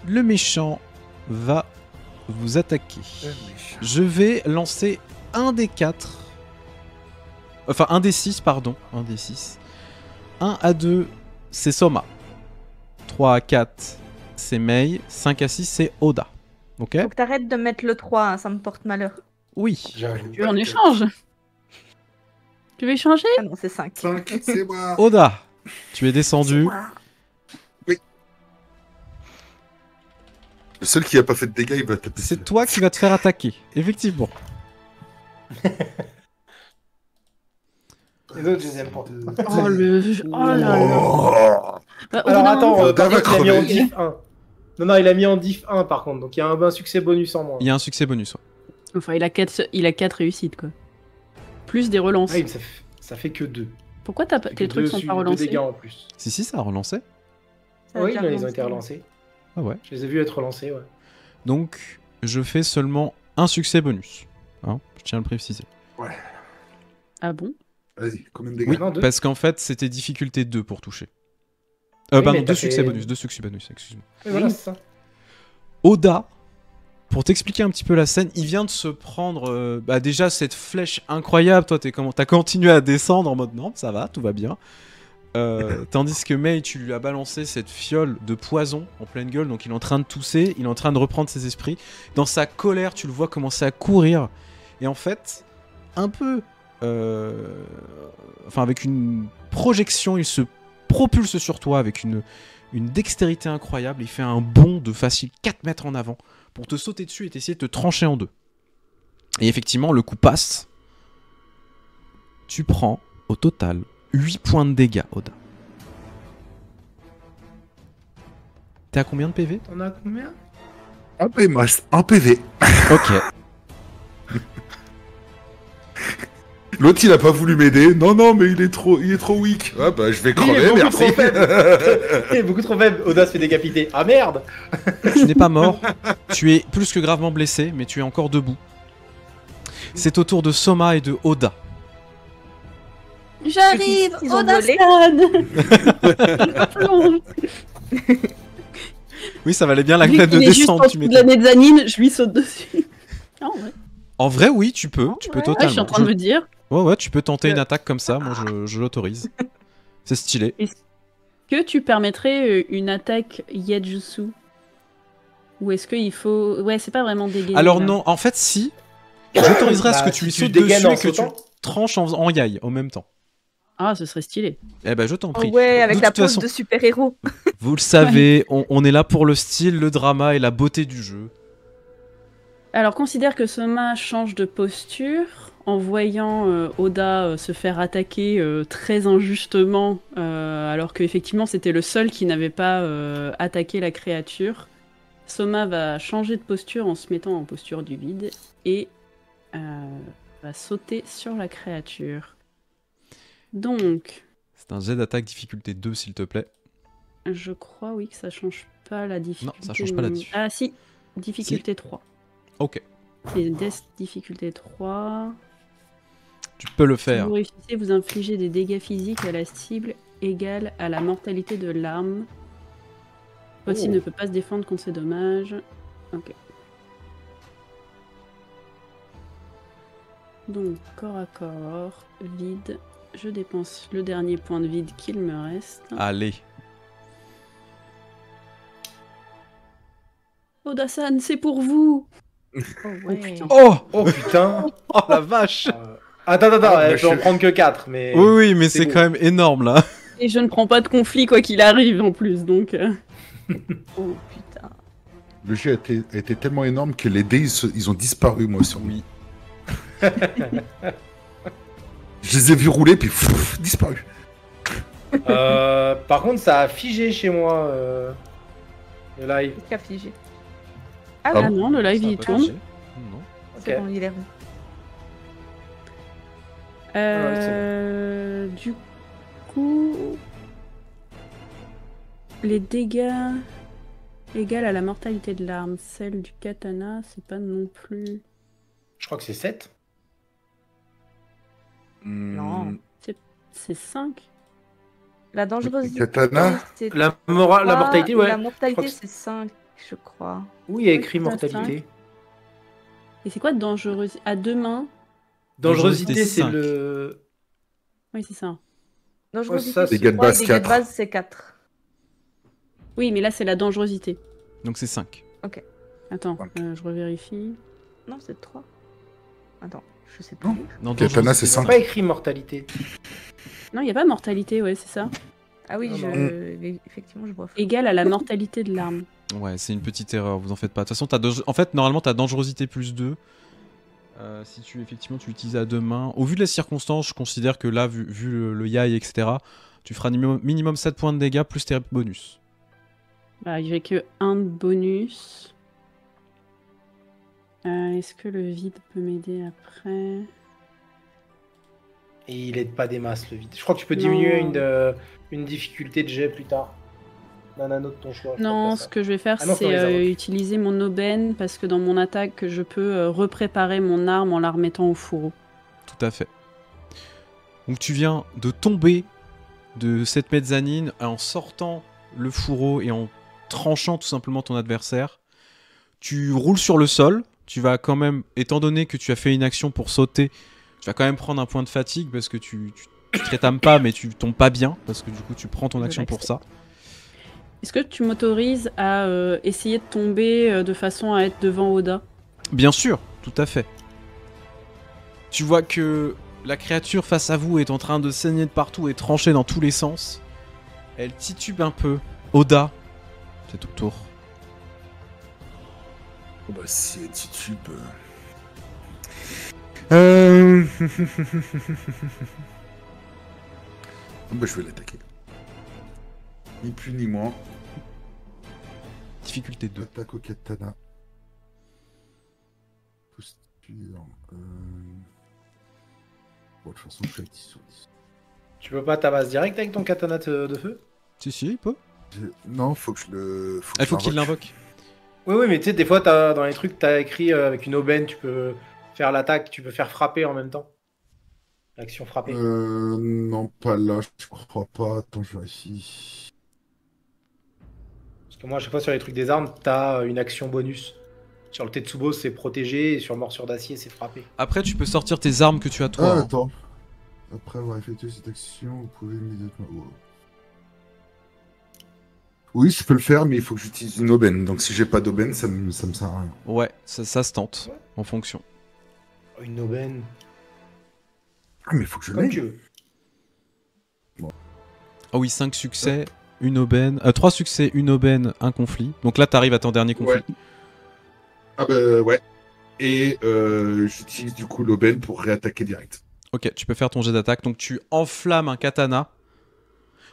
[SPEAKER 1] Le méchant va vous attaquer. Je vais lancer un des 4. Enfin, un des 6, pardon. Un des 6. 1 à 2, c'est Soma. 3 à 4, c'est Mei. 5 à 6, c'est Oda. Ok ?
[SPEAKER 3] Faut que t'arrêtes de mettre le 3, hein, ça me porte malheur.
[SPEAKER 1] Oui.
[SPEAKER 5] J'avoue.
[SPEAKER 2] Tu veux en échange Tu veux échanger
[SPEAKER 3] Ah non, c'est 5.
[SPEAKER 5] 5, c'est moi.
[SPEAKER 1] Oda, tu es descendu.
[SPEAKER 5] Le seul qui a pas fait de dégâts, il va taper.
[SPEAKER 1] C'est toi qui vas te faire attaquer. Effectivement.
[SPEAKER 4] Les autres, je les aime pas.
[SPEAKER 2] Oh le. Oh là là.
[SPEAKER 5] Oh.
[SPEAKER 2] Bah, au bout
[SPEAKER 4] Alors
[SPEAKER 2] d'un
[SPEAKER 4] attends,
[SPEAKER 2] moment,
[SPEAKER 4] par
[SPEAKER 5] Dave a
[SPEAKER 4] contre, il a mis en
[SPEAKER 5] crevé.
[SPEAKER 4] diff 1. Non, il a mis en diff 1 par contre, donc il y a un succès bonus en moins.
[SPEAKER 1] Il y a un succès bonus. Ouais.
[SPEAKER 2] Enfin, il a 4 réussites quoi. Plus des relances.
[SPEAKER 4] Ah oui, mais ça fait que 2.
[SPEAKER 2] Pourquoi tes trucs sont pas relancés
[SPEAKER 4] dégâts en plus.
[SPEAKER 1] Si, ça a relancé.
[SPEAKER 4] Oui, mais ils ont été relancés.
[SPEAKER 1] Ah ouais.
[SPEAKER 4] Je les ai vus être relancés, ouais.
[SPEAKER 1] Donc, je fais seulement un succès bonus. Hein, je tiens à le préciser.
[SPEAKER 2] Ah bon
[SPEAKER 5] Vas-y, combien de dégâts
[SPEAKER 1] Oui,
[SPEAKER 4] Non, deux.
[SPEAKER 1] parce qu'en fait, c'était difficulté 2 pour toucher.
[SPEAKER 4] Oui,
[SPEAKER 1] Pardon,
[SPEAKER 4] mais
[SPEAKER 1] 2
[SPEAKER 4] t'as
[SPEAKER 1] succès
[SPEAKER 4] fait-
[SPEAKER 1] bonus, 2 succès bonus, excuse-moi.
[SPEAKER 4] Oui, voilà, c'est ça.
[SPEAKER 1] Oda, pour t'expliquer un petit peu la scène, il vient de se prendre déjà cette flèche incroyable. Toi, t'as continué à descendre en mode non, ça va, tout va bien. Tandis que Mei, tu lui as balancé cette fiole de poison en pleine gueule, donc il est en train de tousser, il est en train de reprendre ses esprits. Dans sa colère, tu le vois commencer à courir. Et en fait, un peu... avec une projection, il se propulse sur toi avec une dextérité incroyable. Il fait un bond de facile 4 mètres en avant pour te sauter dessus et t'essayer de te trancher en deux. Et effectivement, le coup passe. Tu prends au total 8 points de dégâts, Oda. T'es à combien de PV ?
[SPEAKER 4] T'en as combien?
[SPEAKER 5] Un PV.
[SPEAKER 1] Ok.
[SPEAKER 5] L'autre, il a pas voulu m'aider. Non, mais il est trop weak. Ah bah, je vais
[SPEAKER 4] Il est
[SPEAKER 5] crever,
[SPEAKER 4] beaucoup
[SPEAKER 5] merci.
[SPEAKER 4] trop faible. Il est beaucoup trop faible. Oda se fait décapiter. Ah merde!
[SPEAKER 1] Tu n'es pas mort. Tu es plus que gravement blessé, mais tu es encore debout. C'est au tour de Soma et de Oda.
[SPEAKER 2] J'arrive,
[SPEAKER 3] Ils ont
[SPEAKER 2] Oda-san.
[SPEAKER 1] Oui, ça valait bien la
[SPEAKER 2] Lui
[SPEAKER 1] graine de
[SPEAKER 2] qui est juste
[SPEAKER 1] descente,
[SPEAKER 2] en
[SPEAKER 1] tu
[SPEAKER 2] dessous de la
[SPEAKER 1] m'étonnes.
[SPEAKER 2] mezzanine, je lui saute dessus. Ah ouais.
[SPEAKER 1] En vrai, oui, tu peux. Tu peux
[SPEAKER 2] Ah, je
[SPEAKER 1] totalement.
[SPEAKER 2] suis en train de me dire.
[SPEAKER 1] Ouais, tu peux tenter une attaque comme ça, moi je l'autorise. C'est stylé.
[SPEAKER 2] Est-ce que tu permettrais une attaque Yajutsu? Ou est-ce qu'il faut... Ouais, c'est pas vraiment dégainer.
[SPEAKER 1] Alors
[SPEAKER 2] là.
[SPEAKER 1] non, en fait si, j'autoriserais à ce que
[SPEAKER 4] Bah,
[SPEAKER 1] tu
[SPEAKER 4] si
[SPEAKER 1] lui
[SPEAKER 4] tu
[SPEAKER 1] sautes
[SPEAKER 4] dégaines
[SPEAKER 1] dessus
[SPEAKER 4] en
[SPEAKER 1] et que tu
[SPEAKER 4] sautant.
[SPEAKER 1] tranches en yai en même temps.
[SPEAKER 2] Ah, ce serait stylé.
[SPEAKER 1] Eh ben je t'en
[SPEAKER 3] Oh
[SPEAKER 1] prie.
[SPEAKER 3] ouais, avec
[SPEAKER 1] De
[SPEAKER 3] la
[SPEAKER 1] toute
[SPEAKER 3] pose
[SPEAKER 1] façon,
[SPEAKER 3] de super-héros.
[SPEAKER 1] vous le savez, on est là pour le style, le drama et la beauté du jeu.
[SPEAKER 2] Alors, considère que Soma change de posture en voyant Oda se faire attaquer très injustement, alors qu'effectivement c'était le seul qui n'avait pas attaqué la créature. Soma va changer de posture en se mettant en posture du vide et va sauter sur la créature. Donc,
[SPEAKER 1] C'est un jet d'attaque difficulté 2 s'il te plaît.
[SPEAKER 2] je crois oui que ça change pas la difficulté.
[SPEAKER 1] ça change pas la difficulté.
[SPEAKER 2] Ah si, difficulté 3.
[SPEAKER 1] Ok,
[SPEAKER 2] Et Death difficulté 3.
[SPEAKER 1] tu peux le
[SPEAKER 2] Si
[SPEAKER 1] faire.
[SPEAKER 2] vous réussissez, vous infligez des dégâts physiques à la cible égale à la mortalité de l'arme. Votre cible ne peut pas se défendre contre ces dommages. Ok. Donc, corps à corps, vide. Je dépense le dernier point de vide qu'il me reste.
[SPEAKER 1] Allez.
[SPEAKER 2] Oda-san, c'est pour vous!
[SPEAKER 3] Ouais.
[SPEAKER 2] putain.
[SPEAKER 1] Oh
[SPEAKER 4] Oh putain.
[SPEAKER 1] Oh la vache.
[SPEAKER 4] Attends,
[SPEAKER 5] Ah,
[SPEAKER 4] elle
[SPEAKER 5] bah,
[SPEAKER 4] peut en
[SPEAKER 5] je-
[SPEAKER 4] prendre que 4, mais...
[SPEAKER 1] Oui, mais
[SPEAKER 4] c'est
[SPEAKER 1] c'est
[SPEAKER 4] beau.
[SPEAKER 1] quand même énorme là.
[SPEAKER 2] Et je ne prends pas de conflit quoi qu'il arrive en plus, donc...
[SPEAKER 3] Oh putain.
[SPEAKER 5] Le jet a été tellement énorme que les dés, ils ont disparu, moi, sur
[SPEAKER 1] Oui.
[SPEAKER 5] Je les ai vus rouler, puis disparu.
[SPEAKER 4] Par contre, ça a figé chez moi, le live.
[SPEAKER 3] Qu'est-ce qu'a figé?
[SPEAKER 5] Ah
[SPEAKER 2] Ah
[SPEAKER 5] bon
[SPEAKER 2] non, le live
[SPEAKER 1] Ça a
[SPEAKER 2] il
[SPEAKER 1] pas
[SPEAKER 2] tourne.
[SPEAKER 1] marché. Non.
[SPEAKER 3] C'est
[SPEAKER 4] Ok.
[SPEAKER 3] bon, il est revenu.
[SPEAKER 2] Du coup, les dégâts égales à la mortalité de l'arme, celle du katana, c'est pas non plus.
[SPEAKER 4] Je crois que c'est 7.
[SPEAKER 3] Non.
[SPEAKER 2] C'est 5.
[SPEAKER 3] La dangerosité.
[SPEAKER 5] Katana
[SPEAKER 3] c'est
[SPEAKER 4] La
[SPEAKER 3] 3,
[SPEAKER 4] mortalité,
[SPEAKER 3] et
[SPEAKER 4] ouais.
[SPEAKER 3] La
[SPEAKER 4] Je
[SPEAKER 3] mortalité,
[SPEAKER 4] crois que
[SPEAKER 3] c'est 5, je crois.
[SPEAKER 4] Oui, il y a
[SPEAKER 2] Oui,
[SPEAKER 4] écrit
[SPEAKER 2] tout à
[SPEAKER 4] mortalité.
[SPEAKER 2] Et c'est quoi dangerosité? À deux mains?
[SPEAKER 4] Dangerosité,
[SPEAKER 1] Dangerosité,
[SPEAKER 4] c'est
[SPEAKER 1] 5.
[SPEAKER 4] le...
[SPEAKER 2] Oui, c'est ça.
[SPEAKER 3] Dangerosité,
[SPEAKER 4] ça,
[SPEAKER 3] c'est
[SPEAKER 5] dégâts de
[SPEAKER 3] 3,
[SPEAKER 5] base,
[SPEAKER 3] dégâts de
[SPEAKER 5] 4.
[SPEAKER 3] base, c'est 4.
[SPEAKER 2] Oui, mais là c'est la dangerosité.
[SPEAKER 1] Donc c'est 5.
[SPEAKER 2] Attends,
[SPEAKER 5] Ok.
[SPEAKER 2] je revérifie.
[SPEAKER 3] Non, c'est 3. Attends, je sais plus.
[SPEAKER 5] Non.
[SPEAKER 1] Non,
[SPEAKER 5] Katana,
[SPEAKER 1] dangereux,
[SPEAKER 5] c'est
[SPEAKER 4] Ils
[SPEAKER 5] cinq.
[SPEAKER 4] n'ont pas écrit mortalité.
[SPEAKER 2] Non, il n'y a pas mortalité, ouais, c'est ça.
[SPEAKER 3] Ah oui,
[SPEAKER 4] Non,
[SPEAKER 3] effectivement, je vois.
[SPEAKER 2] Égale à la mortalité de l'arme.
[SPEAKER 1] Ouais, c'est une petite erreur, vous en faites pas. De toute façon, en fait, normalement, t'as dangerosité plus 2. Si tu utilises à deux mains. Au vu de la circonstance, je considère que là, vu le yai, etc., tu feras minimum 7 points de dégâts plus tes bonus.
[SPEAKER 2] Bah, il n'y avait que un de bonus. Est-ce que le vide peut m'aider après?
[SPEAKER 4] Et il aide pas des masses, le vide. Je crois que tu peux
[SPEAKER 2] Non.
[SPEAKER 4] diminuer une difficulté de jet plus tard. D'un anneau de ton choix. je crois
[SPEAKER 2] Non,
[SPEAKER 4] que
[SPEAKER 2] ce
[SPEAKER 4] ça.
[SPEAKER 2] que je vais faire,
[SPEAKER 4] Ah non, faut
[SPEAKER 2] c'est
[SPEAKER 4] les avoir.
[SPEAKER 2] utiliser mon aubaine parce que dans mon attaque, je peux repréparer mon arme en la remettant au fourreau.
[SPEAKER 1] Tout à fait. Donc tu viens de tomber de cette mezzanine en sortant le fourreau et en tranchant tout simplement ton adversaire. Tu roules sur le sol. Tu vas quand même, étant donné que tu as fait une action pour sauter, tu vas quand même prendre un point de fatigue parce que tu te rétames pas mais tu tombes pas bien parce que du coup tu prends ton
[SPEAKER 2] Je
[SPEAKER 1] action pour ça.
[SPEAKER 2] Est-ce que tu m'autorises à essayer de tomber de façon à être devant Oda?
[SPEAKER 1] Bien sûr, tout à fait. Tu vois que la créature face à vous est en train de saigner de partout et trancher dans tous les sens. Elle titube un peu. Oda, c'est ton tour.
[SPEAKER 5] Oh bah si elle titube... Oh bah je vais l'attaquer. Ni plus ni moins.
[SPEAKER 1] Difficulté 2.
[SPEAKER 5] Attaque au katana. Posture... Bon, de toute façon, je suis à 10 sur 10.
[SPEAKER 4] Tu peux pas tabasser direct avec ton katana de feu?
[SPEAKER 1] Si, il peut.
[SPEAKER 5] Non, faut que je le...
[SPEAKER 1] Il faut qu'il l'invoque.
[SPEAKER 4] Oui, mais tu sais, des fois, dans les trucs, t'as écrit avec une aubaine, tu peux faire l'attaque, tu peux faire frapper en même temps. L'action frapper.
[SPEAKER 5] Non, pas là, je crois pas. Attends, je vérifie.
[SPEAKER 4] Parce que moi, à chaque fois, sur les trucs des armes, t'as une action bonus. Sur le Tetsubo, c'est protéger, et sur morsure d'acier, c'est frapper.
[SPEAKER 1] Après, tu peux sortir tes armes que tu as toi.
[SPEAKER 5] Ah,
[SPEAKER 1] hein.
[SPEAKER 5] attends. Après avoir effectué cette action, vous pouvez immédiatement... Oh. Oui, je peux le faire, mais il faut que j'utilise une aubaine. Donc si j'ai pas d'aubaine, ça me sert à rien.
[SPEAKER 1] Ouais, ça se tente, en fonction.
[SPEAKER 4] Une aubaine.
[SPEAKER 5] Ah, mais il faut que je
[SPEAKER 4] Comme
[SPEAKER 5] l'aie.
[SPEAKER 4] tu veux.
[SPEAKER 1] Ah oui, 5 succès, une aubaine. 3 succès, une aubaine, un conflit. Donc là, t'arrives à ton dernier conflit.
[SPEAKER 5] Ouais. Ah bah ouais. Et j'utilise du coup l'aubaine pour réattaquer direct.
[SPEAKER 1] Ok, tu peux faire ton jet d'attaque. Donc tu enflammes un katana.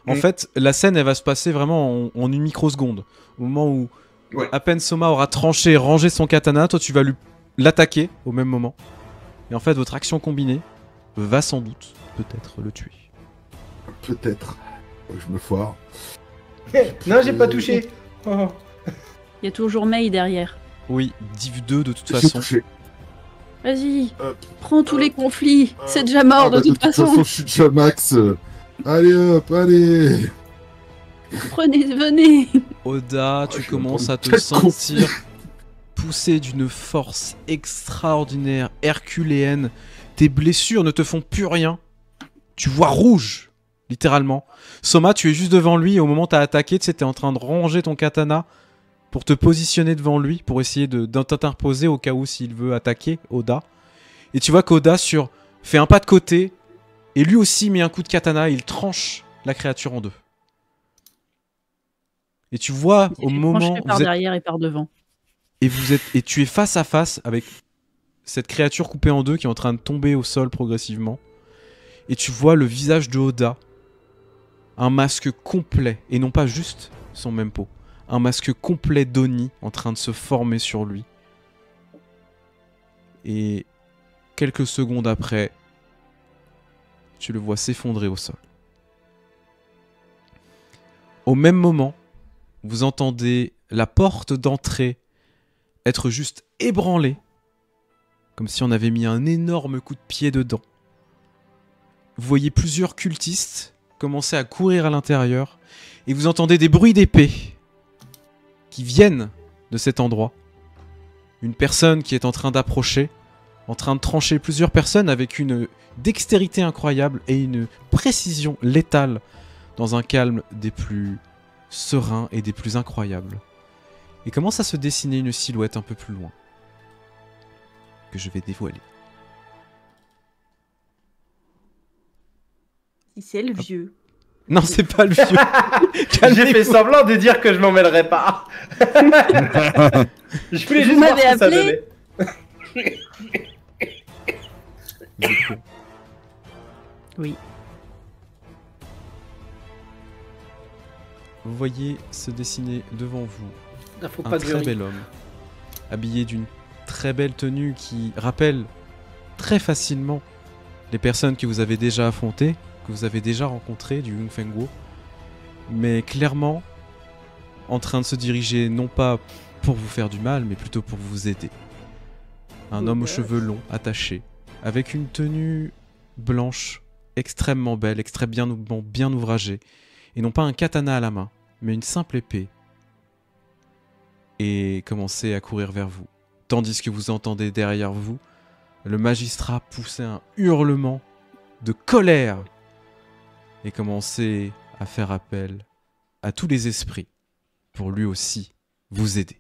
[SPEAKER 1] En fait, la scène, elle va se passer vraiment en une microseconde. Au moment où
[SPEAKER 5] Ouais.
[SPEAKER 1] à peine Soma aura tranché et rangé son katana, toi tu vas l'attaquer au même moment. Et en fait, votre action combinée va sans doute peut-être le tuer.
[SPEAKER 5] Peut-être. Je me foire.
[SPEAKER 4] Non, j'ai pas touché. Oh.
[SPEAKER 2] Il y a toujours Mei derrière.
[SPEAKER 1] Oui, div 2 de toute
[SPEAKER 5] J'ai
[SPEAKER 1] façon.
[SPEAKER 5] touché.
[SPEAKER 2] Vas-y,
[SPEAKER 5] Euh,
[SPEAKER 2] prends tous les conflits.
[SPEAKER 5] euh,
[SPEAKER 2] C'est déjà mort
[SPEAKER 5] Ah bah,
[SPEAKER 2] de toute façon.
[SPEAKER 5] je suis déjà max. Allez hop, allez.
[SPEAKER 2] Prenez, venez.
[SPEAKER 1] Oda, tu
[SPEAKER 5] je vais
[SPEAKER 1] commences
[SPEAKER 5] prendre
[SPEAKER 1] à te
[SPEAKER 5] quatre
[SPEAKER 1] sentir poussé d'une force extraordinaire, herculéenne. Tes blessures ne te font plus rien. Tu vois rouge, littéralement. Soma, tu es juste devant lui et au moment où t'as attaqué, tu sais, t'es en train de ranger ton katana pour te positionner devant lui, pour essayer de t'interposer au cas où s'il veut attaquer Oda. Et tu vois qu'Oda fait un pas de côté et lui aussi met un coup de katana et il tranche la créature en deux. Et tu vois au moment
[SPEAKER 2] Tranché
[SPEAKER 1] où
[SPEAKER 2] par
[SPEAKER 1] vous êtes
[SPEAKER 2] derrière et par devant.
[SPEAKER 1] et tu es face à face avec cette créature coupée en deux qui est en train de tomber au sol progressivement. Et tu vois le visage de Oda, un masque complet, et non pas juste son même peau, un masque complet d'Oni en train de se former sur lui. Et quelques secondes après, tu le vois s'effondrer au sol. Au même moment, vous entendez la porte d'entrée être juste ébranlée, comme si on avait mis un énorme coup de pied dedans. Vous voyez plusieurs cultistes commencer à courir à l'intérieur, et vous entendez des bruits d'épée qui viennent de cet endroit. Une personne qui est en train d'approcher, en train de trancher plusieurs personnes avec une dextérité incroyable et une précision létale dans un calme des plus sereins et des plus incroyables. Et commence à se dessiner une silhouette un peu plus loin, que je vais dévoiler.
[SPEAKER 3] Si c'est le vieux.
[SPEAKER 1] Non, c'est pas le vieux.
[SPEAKER 4] J'ai
[SPEAKER 1] Calmez-vous.
[SPEAKER 4] fait semblant de dire que je m'en mêlerais pas. Je voulais
[SPEAKER 2] Vous
[SPEAKER 4] juste voir
[SPEAKER 2] m'avez
[SPEAKER 4] ce que ça
[SPEAKER 2] appelé
[SPEAKER 4] donnait.
[SPEAKER 1] Vous êtes prêts ?
[SPEAKER 2] Oui.
[SPEAKER 1] Vous voyez se dessiner devant vous
[SPEAKER 4] Ah, faut
[SPEAKER 1] un
[SPEAKER 4] pas de
[SPEAKER 1] très
[SPEAKER 4] riz.
[SPEAKER 1] bel homme, habillé d'une très belle tenue qui rappelle très facilement les personnes que vous avez déjà affrontées, que vous avez déjà rencontrées du Yunfengwo, mais clairement en train de se diriger non pas pour vous faire du mal, mais plutôt pour vous aider. Un homme aux cheveux longs, attaché, avec une tenue blanche extrêmement belle, extrêmement bien ouvragée, et non pas un katana à la main, mais une simple épée, et commencer à courir vers vous. Tandis que vous entendez derrière vous le magistrat pousser un hurlement de colère et commencer à faire appel à tous les esprits pour lui aussi vous aider.